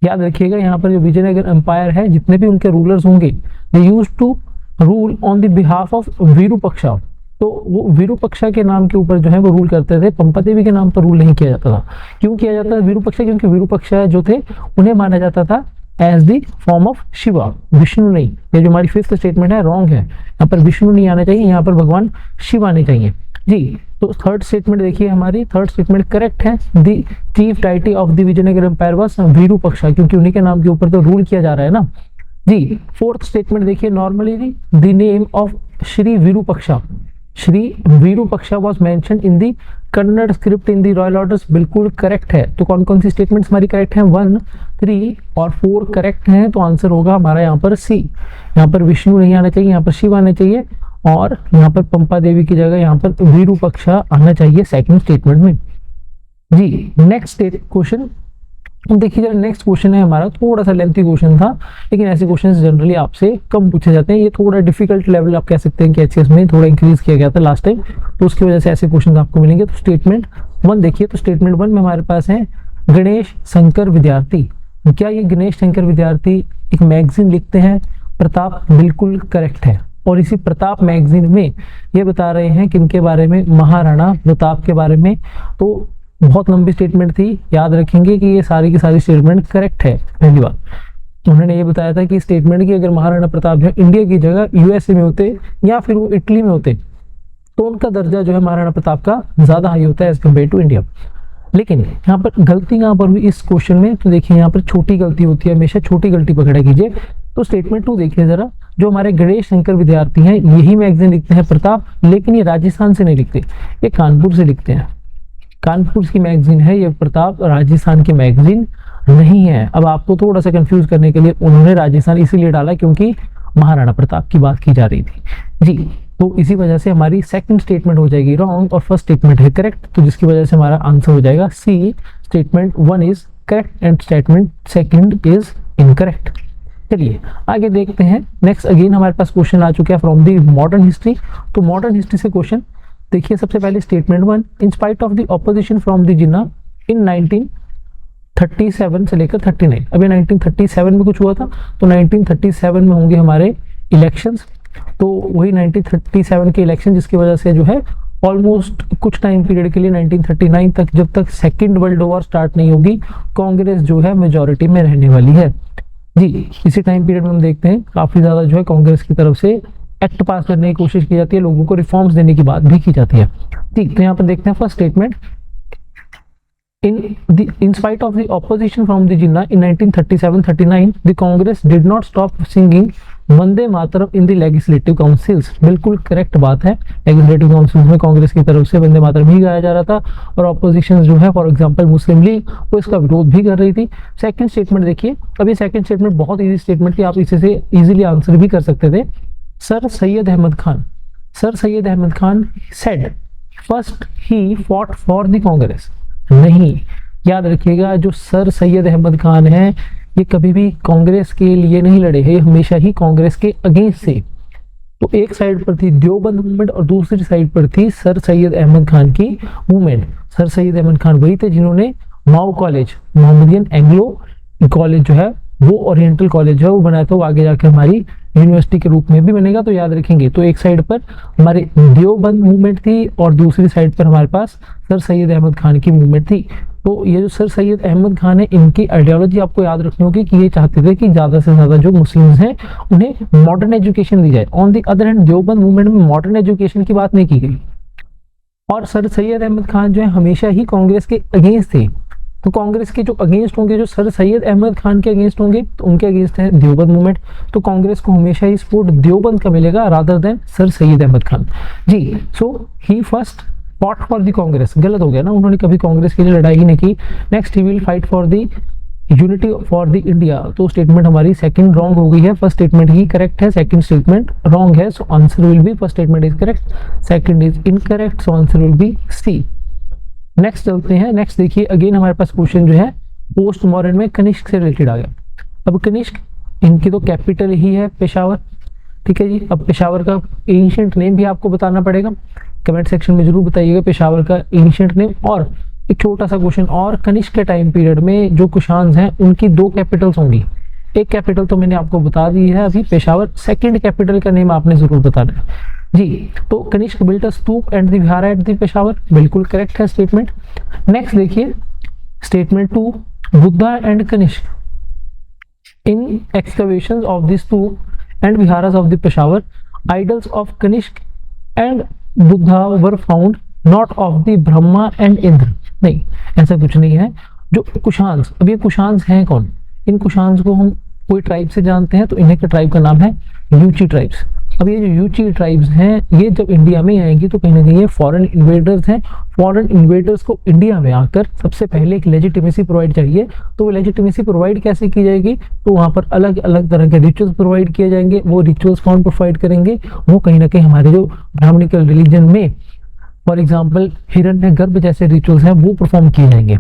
S1: याद रखिएगा यहाँ पर जो विजयनगर एम्पायर है जितने भी उनके रूलर्स होंगे, they use to rule on the behalf of Virupaksha, तो वो विरूपक्षा के नाम के ऊपर जो है वो रूल करते थे, पंपा देवी के नाम पर रूल नहीं किया जाता था। क्यों किया जाता था विरूपक्षा, क्योंकि विरूपक्षा जो थे उन्हें माना जाता था as the form of Shiva, Vishnu नहीं। ये जो हमारी फिफ्थ स्टेटमेंट है रॉन्ग है, यहाँ पर विष्णु नहीं आना चाहिए, यहाँ पर भगवान शिव आने चाहिए जी। तो थर्ड स्टेटमेंट देखिए हमारी, थर्ड स्टेटमेंट करेक्ट है, the chief deity of the Vijayanagar empire was Virupaksha, क्योंकि उन्हीं के नाम के ऊपर तो रूल किया जा रहा है ना जी। फोर्थ स्टेटमेंट देखिए, normally the name of Shri Virupaksha, Shri Virupaksha was mentioned in the Kannada script in the royal orders, बिल्कुल करेक्ट है। तो कौन कौन सी स्टेटमेंट्स हमारी करेक्ट हैं, 1, 3 और 4 करेक्ट हैं, तो आंसर होगा हमारा यहाँ पर सी। यहाँ पर विष्णु नहीं आना चाहिए, यहाँ पर शिव आना चाहिए, और यहाँ पर पंपा देवी की जगह यहाँ पर विरूपक्षा आना चाहिए सेकंड स्टेटमेंट में जी। नेक्स्ट क्वेश्चन देखिए जरा, नेक्स्ट क्वेश्चन है हमारा, थोड़ा सा लेंथी क्वेश्चन था, लेकिन ऐसे क्वेश्चंस जनरली आपसे कम पूछे जाते हैं। ये थोड़ा डिफिकल्ट लेवल आप कह सकते हैं कि एचएस में थोड़ा इंक्रीज किया गया था लास्ट टाइम, तो उसकी वजह से ऐसे क्वेश्चंस आपको मिलेंगे। तो स्टेटमेंट 1 देखिए, तो स्टेटमेंट 1 में हमारे पास है गणेश शंकर विद्यार्थी, क्या ये गणेश शंकर विद्यार्थी एक मैगजीन लिखते हैं, प्रताप, बिल्कुल करेक्ट है। और इसी प्रताप मैगजीन में ये बता रहे हैं किनके बारे में, महाराणा प्रताप के बारे में। तो बहुत लंबी स्टेटमेंट थी, याद रखेंगे कि ये सारी की सारी स्टेटमेंट करेक्ट है। पहली बात उन्होंने ये बताया था कि स्टेटमेंट की अगर महाराणा प्रताप जो इंडिया की जगह यूएसए में होते या फिर वो इटली में होते तो उनका दर्जा जो है महाराणा प्रताप का ज्यादा हाई होता है एज कम्पेयर टू इंडिया। लेकिन यहाँ पर गलती कहाँ पर हुई इस क्वेश्चन में, तो देखिए यहाँ पर छोटी गलती होती है, हमेशा छोटी गलती पकड़ा कीजिए। तो स्टेटमेंट 2 देखिए जरा, जो हमारे गणेश शंकर विद्यार्थी हैं यही मैगजीन लिखते हैं प्रताप, लेकिन ये राजस्थान से नहीं लिखते, ये कानपुर से लिखते हैं, कानपुर की मैगजीन है ये प्रताप, राजस्थान की मैगजीन नहीं है। अब आपको थोड़ा सा कंफ्यूज करने के लिए उन्होंने राजस्थान इसीलिए डाला क्योंकि महाराणा प्रताप की बात की जा रही थी जी। तो इसी वजह से हमारी सेकंड स्टेटमेंट हो जाएगी रॉन्ग और फर्स्ट स्टेटमेंट है करेक्ट, तो जिसकी वजह से हमारा आंसर हो जाएगा C, statement 1 is correct and statement second is incorrect. चलिए आगे देखते हैं। नेक्स्ट अगेन हमारे पास क्वेश्चन आ चुका है फ्रॉम दी मॉडर्न हिस्ट्री। तो मॉडर्न हिस्ट्री से क्वेश्चन देखिए, सबसे पहले statement 1, in spite of the opposition from the Jinnah in 1937 से लेकर 39, अभी 1937 में कुछ हुआ था, तो 1937 में होंगे हमारे इलेक्शंस। तो वही 1937 के इलेक्शन जिसकी वजह से जो है ऑलमोस्ट कुछ टाइम पीरियड के लिए 1939 तक, जब तक सेकेंड वर्ल्ड वॉर स्टार्ट नहीं होगी, कांग्रेस जो है मेजॉरिटी में रहने वाली है जी। इसी टाइम पीरियड में हम देखते हैं काफी ज्यादा जो है कांग्रेस की तरफ से एक्ट पास करने की कोशिश की जाती है, लोगों को रिफॉर्म्स देने की बात भी की जाती है ठीक। तो यहाँ पर देखते हैं first statement, in spite of the opposition from the Jinnah in 1937-39, the Congress did not stop singing Vande Mataram in the legislative councils, बिल्कुल करेक्ट बात है। लेजिस्लेटिव काउंसिल्स में कांग्रेस की तरफ से वंदे मातरम ही गाया जा रहा था और ऑपोजिशन जो है फॉर एग्जांपल मुस्लिम लीग वो इसका विरोध भी कर रही थी। सेकंड स्टेटमेंट देखिए, अब ये सेकंड स्टेटमेंट बहुत इजी स्टेटमेंट थी, आप इसे से इजीली आंसर भी कर सकते थे। Sir Syed Ahmad Khan said first he fought for the Congress, नहीं, याद रखिएगा जो सर सैयद अहमद खान है ये कभी भी कांग्रेस के लिए नहीं लड़े हैं, ये हमेशा ही कांग्रेस के अगेंस्ट थे। तो एक साइड पर थी देवबंद मूवमेंट और दूसरी साइड पर थी सर सैयद अहमद खान की मूवमेंट। सर सैयद अहमद खान वही थे जिन्होंने माओ कॉलेज, मोहम्मदियन एंग्लो कॉलेज जो है वो ओरिएंटल कॉलेज है वो बनाया था, वो आगे जाके हमारी यूनिवर्सिटी के रूप में भी बनेगा, तो याद रखेंगे। तो एक साइड पर हमारी देवबंद मूवमेंट थी और दूसरी साइड पर हमारे पास सर सैयद अहमद खान की मूवमेंट थी। तो ये जो सर सैयद अहमद खान है इनकी आइडियोलॉजी आपको याद रखनी होगी कि ये चाहते थे कि ज्यादा से ज्यादा जो मुस्लिम्स हैं उन्हें मॉडर्न एजुकेशन दी जाए। On the other hand Deoband movement में मॉडर्न एजुकेशन की बात नहीं की गई और सर सैयद अहमद खान जो है हमेशा ही कांग्रेस के अगेंस्ट थे। तो कांग्रेस के जो अगेंस्ट होंगे, जो सर सैयद अहमद खान के अगेंस्ट होंगे, तो उनके अगेंस्ट है देवबंद मूवमेंट, तो कांग्रेस को हमेशा ही सपोर्ट देवबंद का मिलेगा rather than sir Syed Ahmad Khan जी। So he first fought for the Congress, गलत हो गया ना, उन्होंने कभी कांग्रेस के लिए लड़ाई ही नहीं की। Next he will fight for the unity for the India, तो स्टेटमेंट हमारी सेकंड रॉन्ग हो गई है, फर्स्ट स्टेटमेंट ही करेक्ट है, सेकंड स्टेटमेंट रॉन्ग है। सो answer will be first statement is correct, second is incorrect, so answer will be C. Next चलते हैं। नेक्स्ट देखिए अगेन हमारे पास क्वेश्चन जो है पोस्ट मॉडर्न में कनिष्क से रिलेटेड आ गया। अब कनिष्क इनकी तो कैपिटल ही है पेशावर, ठीक है जी। अब पेशावर का एंशिएंट नेम भी आपको बताना पड़ेगा, कमेंट सेक्शन में जरूर बताइएगा पेशावर का एंशिएंट नेम। और एक छोटा सा क्वेश्चन और, कनिष्क के टाइम पीरियड में जो कुशान्स हैं उनकी दो कैपिटल्स होंगी, एक कैपिटल तो मैंने आपको बता दी है अभी पेशावर, सेकंड कैपिटल का नेम आपने जरूर बताना है जी। तो Kanishka built a stupa and the vihara at the Peshawar, बिल्कुल करेक्ट है स्टेटमेंट। नेक्स्ट देखिए statement 2, Buddha and Kanishka in excavations of the stupa and viharas of the Peshawar, idols of Kanishka and Buddha were found not of the Brahma and Indra, नहीं ऐसा कुछ नहीं है। जो कुशान्स, अब ये कुशान्स हैं कौन, इन कुशान्स को हम कोई ट्राइब से जानते हैं, तो इन्हें के ट्राइब का नाम है यूची ट्राइब्स। अब ये जो यूची ट्राइब्स हैं ये जब इंडिया में आएंगी तो कहीं ना कहीं ये फॉरेन इन्वेडर्स हैं। फॉरेन इन्वेडर्स को इंडिया में आकर सबसे पहले एक लेजिटिमेसी प्रोवाइड चाहिए, तो वो लेजिटिमेसी प्रोवाइड कैसे की जाएगी, तो वहाँ पर अलग अलग तरह के रिचुअल्स प्रोवाइड किए जाएंगे। वो रिचुअल्स कौन प्रोवाइड करेंगे, वो कहीं ना कहीं हमारे जो ब्राह्मणिकल रिलीजन में फॉर एग्जाम्पल हिरण्यगर्भ जैसे रिचुअल्स हैं वो परफॉर्म किए जाएंगे।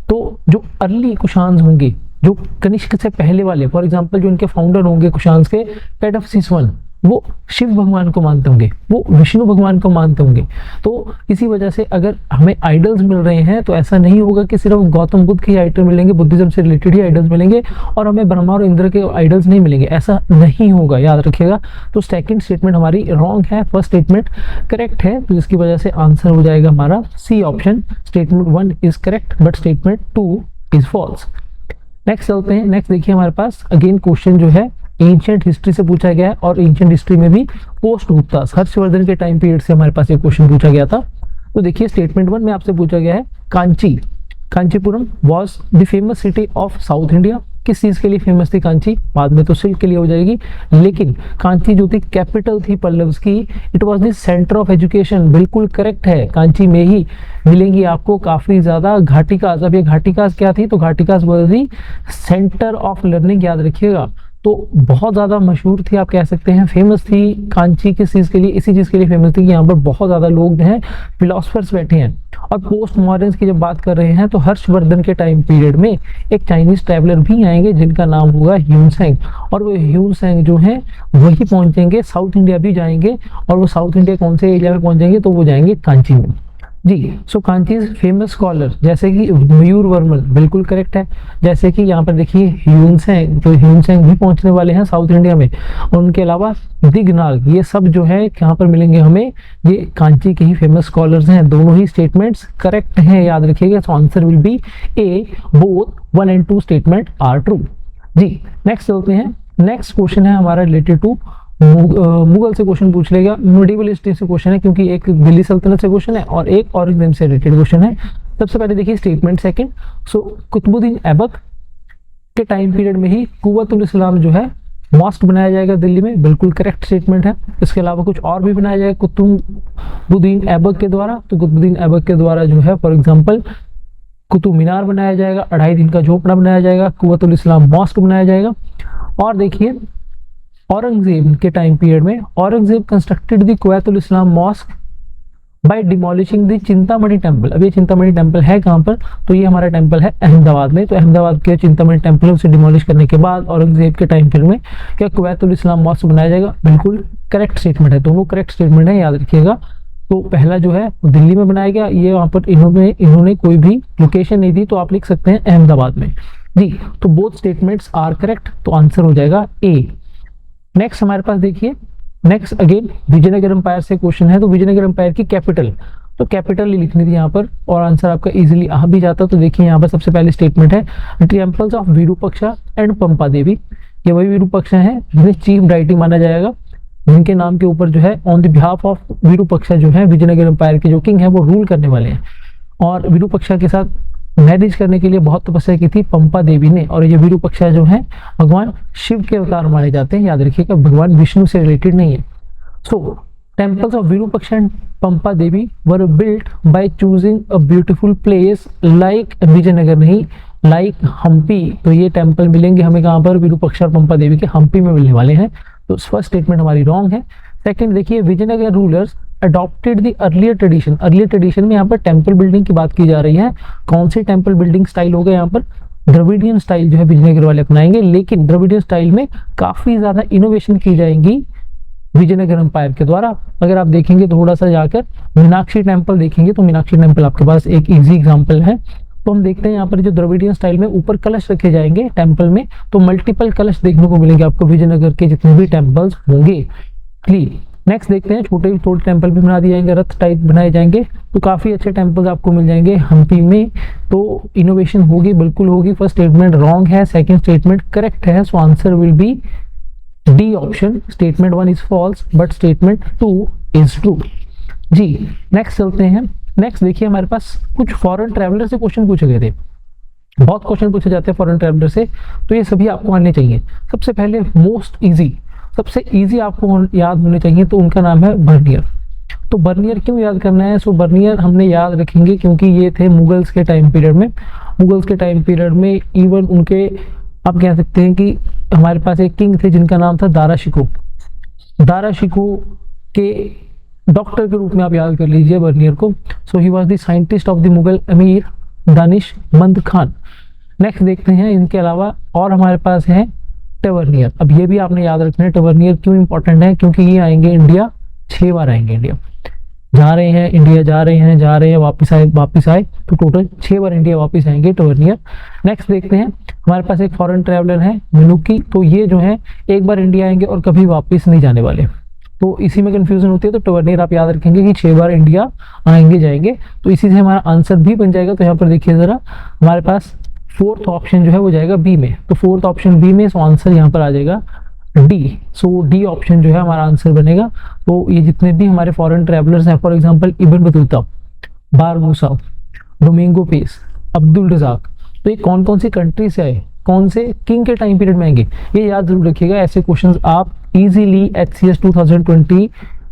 S1: तो जो अर्ली कुशान्स होंगे, जो कनिष्क से पहले वाले, फॉर एग्जाम्पल जो इनके फाउंडर होंगे कुशान्स के, कैडफसिस वन, वो शिव भगवान को मानते होंगे, वो विष्णु भगवान को मानते होंगे। तो इसी वजह से अगर हमें आइडल्स मिल रहे हैं तो ऐसा नहीं होगा कि सिर्फ गौतम बुद्ध के आइडल मिलेंगे, बुद्धिज्म से रिलेटेड ही आइडल्स मिलेंगे और हमें ब्रह्मा और इंद्र के आइडल्स नहीं मिलेंगे, ऐसा नहीं होगा, याद रखिएगा। तो सेकंड स्टेटमेंट हमारी रॉन्ग है, फर्स्ट स्टेटमेंट करेक्ट है, तो जिसकी वजह से आंसर हो जाएगा हमारा C option. Statement 1 is correct but statement 2 is false. Next चलते हैं। नेक्स्ट देखिए हमारे पास अगेन क्वेश्चन जो है एंशिएंट हिस्ट्री से पूछा गया है और एंशिएंट हिस्ट्री में भी पोस्ट गुप्ता हर्षवर्धन के टाइम पीरियड से हमारे पास ये क्वेश्चन पूछा गया था। तो देखिए स्टेटमेंट 1 में आपसे पूछा गया है Kanchipuram was the famous city of south India, किस चीज के लिए फेमस थी कांची, बाद में तो सिल्क के लिए हो जाएगी, लेकिन कांची जो थी कैपिटल थी पल्लव्स की, it was the centre of education, बिल्कुल करेक्ट है। कांची में ही मिलेंगी आपको काफी ज्यादा घाटिकास। अब ये घाटिकास क्या थी, तो ghatikas was the centre of learning, याद रखिएगा। तो बहुत ज़्यादा मशहूर थी, आप कह सकते हैं फेमस थी कांची, किस चीज़ के लिए, इसी चीज़ के लिए फेमस थी कि यहाँ पर बहुत ज़्यादा लोग हैं, फिलोसफर्स बैठे हैं। और पोस्ट मॉडर्न की जब बात कर रहे हैं तो हर्षवर्धन के टाइम पीरियड में एक चाइनीज ट्रैवलर भी आएंगे जिनका नाम होगा ह्यूनसेंग, और वो ह्यूनसेंग जो हैं वही पहुंचेंगे, साउथ इंडिया भी जाएंगे, और वो साउथ इंडिया कौन से एरिया में पहुंचेंगे, तो वो जाएंगे कांची में जी। सो कांची फेमस स्कॉलर जैसे कि मयूर वर्मन, बिल्कुल करेक्ट है। जैसे कि यहाँ पर देखिए ह्यूनसेंग, तो ह्यूनसेंग भी पहुंचने वाले हैं साउथ इंडिया में, और उनके अलावा दिगनाग, ये सब जो है यहाँ पर मिलेंगे हमें, ये कांची के ही फेमस स्कॉलर्स हैं। दोनों ही स्टेटमेंट्स करेक्ट हैं, याद रखिएगा। So answer will be A, both 1 and 2 statement are true जी। नेक्स्ट चलते हैं। नेक्स्ट क्वेश्चन है हमारा रिलेटेड टू मुगल से क्वेश्चन पूछ लेगा, मिडिवल हिस्ट्री से क्वेश्चन है, क्योंकि एक दिल्ली सल्तनत से क्वेश्चन है और एक औरंगजेब से रिलेटेड क्वेश्चन है। सबसे पहले देखिए स्टेटमेंट सेकंड। सो कुतुबुद्दीन ऐबक के टाइम पीरियड में ही कुव्वतुल इस्लाम जो है मॉस्क बनाया जाएगा दिल्ली में, बिल्कुल करेक्ट स्टेटमेंट है। इसके अलावा कुछ और भी बनाया जाएगा कुतुबुद्दीन ऐबक के द्वारा, तो कुतुबुद्दीन ऐबक के द्वारा जो है फॉर एग्जांपल कुतुब मीनार बनाया जाएगा, 2.5 दिन का झोपड़ा बनाया जाएगा, कुव्वतुल इस्लाम मॉस्क बनाया जाएगा। और देखिए औरंगजेब के टाइम पीरियड में Aurangzeb constructed the Quwwatul Islam mosque by demolishing the Chintamani temple. अब ये चिंतामणि टेम्पल है कहाँ पर, तो ये हमारा टेम्पल है अहमदाबाद में। तो अहमदाबाद के चिंतामणि टेम्पल उसे डिमोलिश करने के बाद औरंगजेब के टाइम पीरियड में क्या कुव्वतुल इस्लाम मॉस्क बनाया जाएगा, बिल्कुल करेक्ट स्टेटमेंट है। दोनों करेक्ट स्टेटमेंट है, याद रखिएगा। तो पहला जो है दिल्ली में बनाया गया, ये वहां पर इन्होंने कोई भी लोकेशन नहीं दी, तो आप लिख सकते हैं अहमदाबाद में जी। तो बोथ स्टेटमेंट्स आर करेक्ट, तो आंसर हो जाएगा ए। नेक्स्ट हमारे पास देखिए, नेक्स्ट अगेन विजयनगर एम्पायर से क्वेश्चन है। तो विजयनगर एम्पायर की कैपिटल, तो कैपिटल लिखनी थी यहाँ पर और आंसर आपका इजीली आ भी जाता। तो देखिए यहाँ पर सबसे पहले स्टेटमेंट है temples of Virupaksha and Pampa देवी। ये वही विरूपाक्षा है जिन्हें चीफ डाइटी माना जाएगा, जिनके नाम के ऊपर जो है on the behalf of Virupaksha जो है विजयनगर एम्पायर के जो किंग है वो रूल करने वाले हैं। और विरूपाक्षा के साथ मैरिज करने के लिए बहुत तपस्या की थी पंपा देवी ने। और ये विरूपाक्षा जो है भगवान शिव के अवतार माने जाते हैं, याद रखिएगा, भगवान विष्णु से रिलेटेड नहीं है। So temples of Virupaksha and Pampa Devi were built by choosing a beautiful place like Vijayanagar, नहीं लाइक हम्पी। तो ये टेम्पल मिलेंगे हमें कहाँ पर, विरूपाक्षा और पंपा देवी के हम्पी में मिलने वाले हैं। तो फर्स्ट स्टेटमेंट हमारी रॉन्ग है। सेकंड देखिए, Vijayanagar rulers adopted the earlier tradition. Earlier tradition में यहाँ पर टेम्पल बिल्डिंग की बात की जा रही है। कौन सी टेम्पल बिल्डिंग स्टाइल होगा यहाँ पर, द्रविडियन स्टाइल जो है विजयनगर वाले अपनाएंगे। लेकिन द्रविडियन स्टाइल में काफी ज्यादा इनोवेशन की जाएंगी विजयनगर एम्पायर के द्वारा। अगर आप देखेंगे थोड़ा सा जाकर मीनाक्षी टेम्पल देखेंगे, तो मीनाक्षी टेम्पल आपके पास एक इजी एग्जाम्पल है। तो हम देखते हैं यहाँ पर जो द्रविडियन स्टाइल में ऊपर कलश रखे जाएंगे टेम्पल में, तो मल्टीपल कलश देखने को मिलेंगे आपको विजयनगर के जितने भी टेम्पल्स होंगे। क्लियर। नेक्स्ट देखते हैं, छोटे छोटे टेम्पल भी बना दिए जाएंगे, रथ टाइप बनाए जाएंगे, तो काफी अच्छे टेम्पल्स आपको मिल जाएंगे हम्पी में। तो इनोवेशन होगी, बिल्कुल होगी। फर्स्ट स्टेटमेंट रॉन्ग है, सेकंड स्टेटमेंट करेक्ट है। सो answer will be D option. Statement 1 is false but statement 2 is true जी। नेक्स्ट चलते हैं। नेक्स्ट देखिए, हमारे पास कुछ फॉरेन ट्रैवलर से क्वेश्चन पूछे गए थे। बहुत क्वेश्चन पूछे जाते हैं फॉरेन ट्रैवलर से, तो ये सभी आपको आने चाहिए। सबसे पहले मोस्ट इजी, सबसे इजी आपको याद होने चाहिए, तो उनका नाम है बर्नियर। तो बर्नियर क्यों याद करना है, सो बर्नियर हमने याद रखेंगे क्योंकि ये थे मुगल्स के टाइम पीरियड में। मुगल्स के टाइम पीरियड में इवन उनके, आप कह सकते हैं कि हमारे पास एक किंग थे जिनका नाम था दारा शिकोह। दारा शिकोह के डॉक्टर के रूप में आप याद कर लीजिए बर्नियर को। So he was the scientist of the Mughal amir Danishmand Khan. Next देखते हैं, इनके अलावा और हमारे पास है टवर्नियर। अब ये भी आपने याद रखना है, टवर्नियर क्यों इंपॉर्टेंट है, क्योंकि ये आएंगे इंडिया 6 बार आएंगे। इंडिया जा रहे हैं, इंडिया जा रहे हैं, वापस आए, तो टोटल 6 बार इंडिया वापस आएंगे टवर्नियर। नेक्स्ट देखते हैं, हमारे पास एक फॉरेन ट्रैवलर है मिनुकी। तो ये जो है एक बार इंडिया आएंगे और कभी वापस नहीं जाने वाले, तो इसी में कंफ्यूजन होती है। तो टवर्नियर आप याद रखेंगे कि 6 बार इंडिया आएंगे जाएंगे, तो इसी से हमारा आंसर भी बन जाएगा। तो यहाँ पर देखिए जरा, हमारे पास फोर्थ ऑप्शन जो है वो जाएगा बी में। तो फोर्थ ऑप्शन बी में, सो आंसर यहाँ पर आ जाएगा डी। सो डी ऑप्शन जो है हमारा आंसर बनेगा। तो ये जितने भी हमारे फॉरेन ट्रैवलर्स हैं, for example Ibn Battuta, Barbosa, Domingo Paes, Abdul Razzaq, तो ये कौन कौन सी कंट्री से आए, कौन से किंग के टाइम पीरियड में आएंगे, ये याद जरूर रखिएगा। ऐसे क्वेश्चंस आप इजीली HCS 2020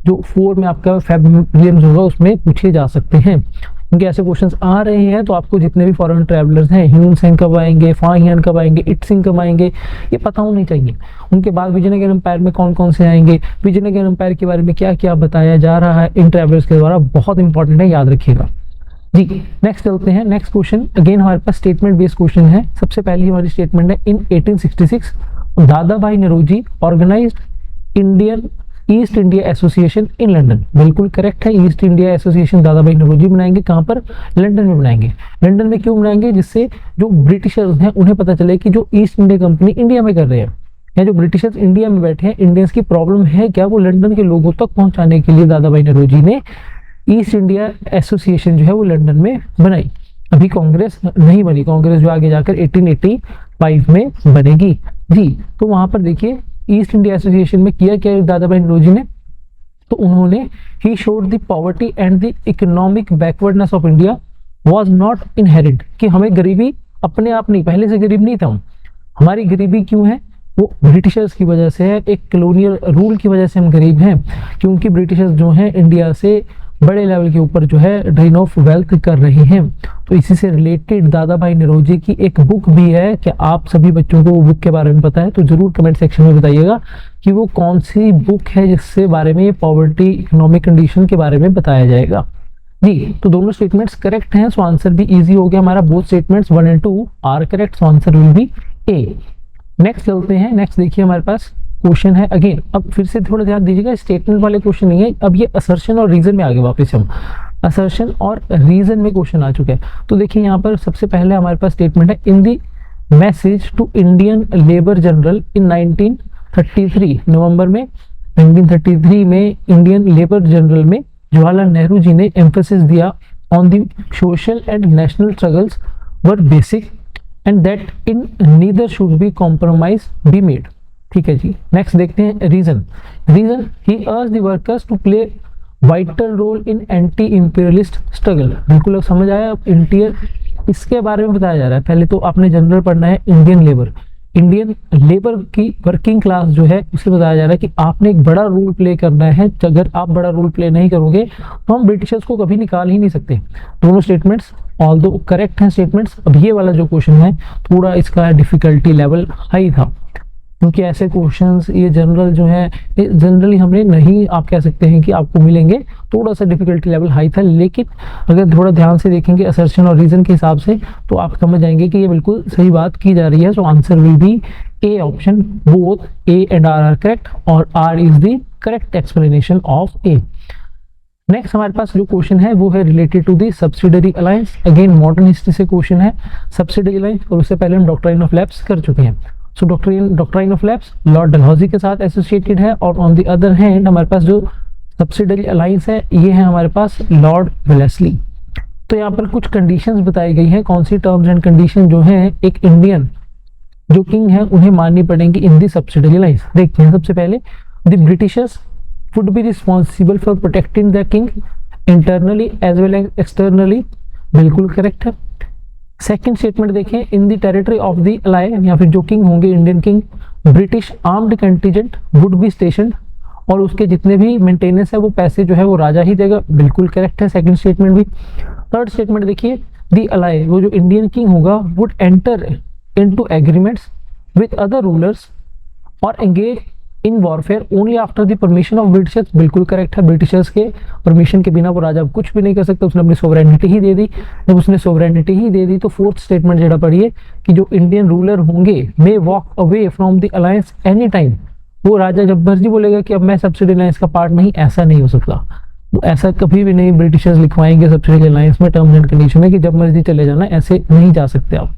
S1: जो 4 में आपका फेब विलियम्स होगा उसमें पूछे जा सकते हैं। उनके ऐसे क्वेश्चंस आ रहे हैं, तो आपको जितने भी फॉरेन ट्रैवलर्स हैं, ह्यून सेंग कब आएंगे, फाहियान कब आएंगे, इटसिंग कब आएंगे, ये पता होनी चाहिए। उनके बाद विजयनगर एम्पायर में कौन कौन से आएंगे, विजयनगर एम्पायर के बारे में क्या क्या बताया जा रहा है इन ट्रैवलर्स के द्वारा, बहुत इंपॉर्टेंट है, याद रखिएगा जी। नेक्स्ट चलते हैं, नेक्स्ट क्वेश्चन अगेन हमारे पास स्टेटमेंट बेस्ड क्वेश्चन है। सबसे पहली हमारी स्टेटमेंट है, इन 1866 Dadabhai Naoroji organised Indian East India association in London. बिल्कुल करेक्ट है, East India association Dadabhai Naoroji बनाएंगे, कहाँ पर, लंदन में बनाएंगे। लंदन में क्यों बनाएंगे, जिससे जो ब्रिटिशर्स हैं उन्हें पता चले कि जो ईस्ट इंडिया कंपनी इंडिया में कर रहे हैं, या जो ब्रिटिशर्स इंडिया में बैठे हैं, इंडियंस की प्रॉब्लम है क्या, वो लंदन के लोगों तक पहुंचाने के लिए दादा भाई नौरोजी ने ईस्ट इंडिया एसोसिएशन जो है वो लंदन में बनाई। अभी कांग्रेस नहीं बनी, कांग्रेस जो आगे जाकर 1885 में बनेगी जी। तो वहां पर देखिए ईस्ट इंडिया एसोसिएशन में किया क्या दादा भाई नौरोजी ने, तो उन्होंने he showed the poverty and the economic backwardness of India was not inherit, कि हमें गरीबी अपने आप नहीं, पहले से गरीब नहीं था हम, हमारी गरीबी क्यों है, वो ब्रिटिशर्स की वजह से है, एक कॉलोनियल रूल की वजह से हम गरीब हैं, क्योंकि ब्रिटिशर्स जो हैं इंडिया से बड़े लेवल के ऊपर जो है ड्रेन ऑफ वेल्थ कर रहे हैं। तो इसी से रिलेटेड दादा भाई नौरोजी की एक बुक भी है, क्या आप सभी बच्चों को वो बुक के बारे में पता है? तो जरूर कमेंट सेक्शन में बताइएगा कि वो कौन सी बुक है जिससे बारे में ये पॉवर्टी इकोनॉमिक कंडीशन के बारे में बताया जाएगा। जी, तो दोनों स्टेटमेंट्स करेक्ट हैं, सो आंसर भी इजी हो गया हमारा। Both statements 1 and 2 are correct, so answer will be A. Next चलते हैं। नेक्स्ट देखिए हमारे पास क्वेश्चन है अगेन, अब फिर से थोड़ा ध्यान दीजिएगा, स्टेटमेंट वाले क्वेश्चन नहीं है, अब ये असर्शन और रीजन में आगे वापस हम असर्शन और रीजन में क्वेश्चन आ चुके हैं। तो देखिए यहाँ पर सबसे पहले हमारे पास स्टेटमेंट है, in the message to Indian Labour Journal in 1933, नवंबर में 1933 में इंडियन लेबर जनरल में जवाहरलाल नेहरू जी ने एम्फेसिस दिया on the social and national struggles were basic and that in neither should be compromise be made. ठीक है जी, नेक्स्ट देखते हैं reason. Reason, he urged the workers to play vital role in anti imperialist struggle. बिल्कुल अब समझ आया। अब इंटीरियर इसके बारे में बताया जा रहा है। पहले तो आपने जनरल पढ़ना है इंडियन लेबर, इंडियन लेबर की वर्किंग क्लास जो है उसे बताया जा रहा है कि आपने एक बड़ा रोल प्ले करना है। अगर आप बड़ा रोल प्ले नहीं करोगे तो हम ब्रिटिशर्स को कभी निकाल ही नहीं सकते। दोनों स्टेटमेंट्स ऑल्दो करेक्ट हैं स्टेटमेंट्स। अब ये वाला जो क्वेश्चन है थोड़ा इसका डिफिकल्टी लेवल हाई था, क्योंकि ऐसे क्वेश्चंस ये जनरल जो है जनरली हमने नहीं, आप कह सकते हैं कि आपको मिलेंगे, थोड़ा सा डिफिकल्टी लेवल हाई था। लेकिन अगर थोड़ा ध्यान से देखेंगे असर्शन और रीजन के हिसाब से तो आप समझ जाएंगे कि ये बिल्कुल सही बात की जा रही है। सो answer will be A option, both A and R are correct और R is the correct explanation of A. Next हमारे पास जो क्वेश्चन है वो है related to the subsidiary alliance. Again modern history से क्वेश्चन है सब्सिडरी अलायंस, और उससे पहले हम डॉक्ट्राइन ऑफ लैप्स कर चुके हैं। So doctrine of lapse Lord Dalhousie के साथ एसोसिएटेड है, और ऑन द अदर हैंड हमारे पास जो सब्सिडरी अलायंस है ये है हमारे पास लॉर्ड वेलेस्ली। तो यहाँ पर कुछ कंडीशंस बताई गई हैं, कौन सी टर्म्स एंड कंडीशन जो है एक इंडियन जो किंग है उन्हें माननी पड़ेंगी इन दी सब्सिडरी अलायंस। देखते हैं सबसे पहले, the Britishers would be responsible for protecting the king internally as well as externally, बिल्कुल करेक्ट है। सेकंड स्टेटमेंट देखें, in the territory of the ally, या फिर जो किंग होंगे Indian king, British armed contingent would be station, और उसके जितने भी मेंटेनेंस है वो पैसे जो है वो राजा ही देगा, बिल्कुल करेक्ट है सेकंड स्टेटमेंट भी। थर्ड स्टेटमेंट देखिए, द अलाय वो जो इंडियन किंग होगा would enter into agreements with other rulers और engage in warfare only after the permission of Britishers, बिल्कुल करेक्ट है। ब्रिटिशर्स के परमिशन के बिना वो राजा कुछ भी नहीं कर सकता, उसने अपनी सोवरेनिटी ही दे दी। जब उसने सोवरेनिटी ही दे दी तो फोर्थ स्टेटमेंट जरा पढ़िए कि जो इंडियन रूलर होंगे may walk away from the alliance any time, वो राजा जब मर्जी बोलेगा कि अब मैं सब्सिडी अलायंस का पार्ट नहीं, ऐसा नहीं हो सकता। तो ऐसा कभी भी नहीं ब्रिटिशर्स लिखवाएंगे सब्सिडी अलायंस में टर्म्स एंड कंडीशन है कि जब मर्जी चले जाना, ऐसे नहीं जा सकते आप।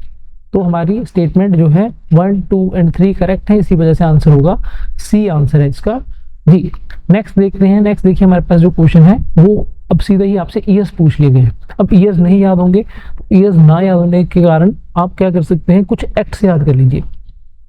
S1: तो हमारी स्टेटमेंट जो है 1, 2 and 3 करेक्ट है, इसी वजह से आंसर होगा सी आंसर है इसका जी। नेक्स्ट देखते हैं। नेक्स्ट देखिए हमारे पास जो क्वेश्चन है वो अब सीधा ही आपसे ईयर्स पूछ लिए गए। अब ईयर्स नहीं याद होंगे, तो ईयर्स ना याद होने के कारण आप क्या कर सकते हैं, कुछ एक्ट्स याद कर लीजिए।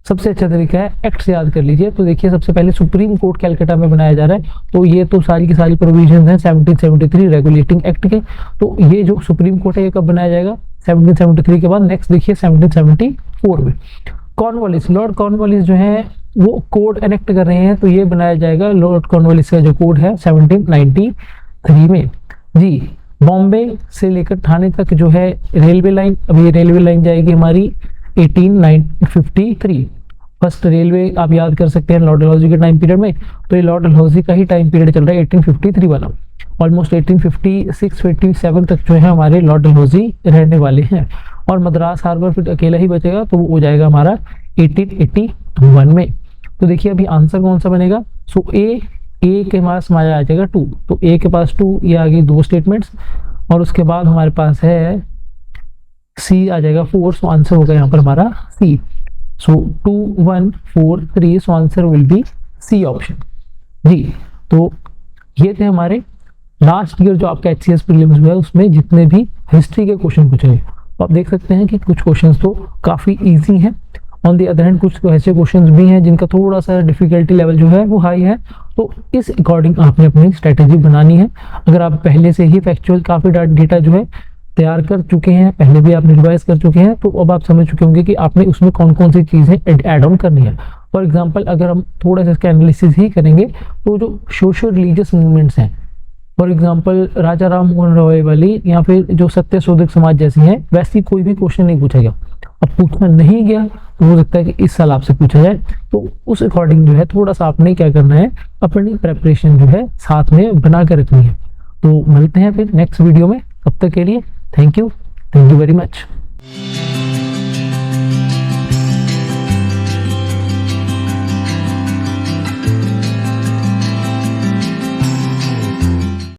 S1: सबसे अच्छा तरीका है एक्ट्स याद कर लीजिए। तो देखिए सबसे पहले सुप्रीम कोर्ट कैलकाटा में बनाया जा रहा है, तो ये तो सारी की सारी प्रोविजंस हैं 1773 रेगुलेटिंग एक्ट के। तो ये जो सुप्रीम कोर्ट है ये कब बनाया जाएगा, 1773 के बाद। नेक्स्ट देखिए 1774 में कॉर्नवालिस, लॉर्ड कॉर्नवालिस जो है वो कोड एनेक्ट कर रहे हैं, तो ये बनाया जाएगा लॉर्ड कॉर्नवालिस का जो कोड है 1793 में जी। बॉम्बे से लेकर ठाणे तक जो है रेलवे लाइन, अब ये रेलवे लाइन जाएगी हमारी 1853। फर्स्ट रेलवे आप याद कर सकते हैं लॉर्ड डलहौजी के टाइम पीरियड में, तो ये लॉर्ड डलहौजी का ही टाइम पीरियड चल रहा है 1853 वाला। ऑलमोस्ट 1856-57 तक जो है हमारे लॉर्ड डलहौजी रहने वाले हैं, और मद्रास हार्बर फिर अकेला ही बचेगा, तो वो हो जाएगा हमारा 1881 में। तो देखिए अभी आंसर कौन सा बनेगा, सो ए के पास हमारा आ जाएगा 2, तो ए के पास 2, ये आ गई 2 स्टेटमेंट्स, और उसके बाद हमारे पास है सी आ जाएगा 4, सो आंसर होगा यहाँ पर हमारा C. So 2, 1, 4, 3, so answer will be C option जी। तो ये थे हमारे लास्ट ईयर जो आपका एचसीएस प्रीलिम्स हुआ है उसमें जितने भी हिस्ट्री के क्वेश्चन पूछे गए। तो आप देख सकते हैं कि कुछ क्वेश्चंस तो काफ़ी इजी हैं, ऑन दी अदर हैंड कुछ तो ऐसे क्वेश्चंस भी हैं जिनका थोड़ा सा डिफिकल्टी लेवल जो है वो हाई है। तो इस अकॉर्डिंग आपने अपनी स्ट्रेटेजी बनानी है। अगर आप पहले से ही फैक्चुअल काफ़ी डेटा जो है तैयार कर चुके हैं, पहले भी आपने रिवाइज कर चुके हैं, तो अब आप समझ चुके होंगे कि आपने उसमें कौन कौन सी चीज़ें ऐड ऑन करनी है। फॉर एग्जाम्पल अगर हम थोड़ा सा इसका एनालिसिस ही करेंगे तो जो सोशल रिलीजियस मूवमेंट्स हैं, फॉर एग्जाम्पल राजा राम मोहन रॉय वाली या फिर जो सत्य शोधक समाज जैसी हैं, वैसी कोई भी क्वेश्चन नहीं पूछा गया। अब पूछा नहीं गया तो हो सकता है कि इस साल आपसे पूछा जाए, तो उस अकॉर्डिंग जो है थोड़ा सा आपने क्या करना है, अपनी प्रेपरेशन जो है साथ में बना के रखनी है। तो मिलते हैं फिर नेक्स्ट वीडियो में, तब तक के लिए थैंक यू वेरी मच।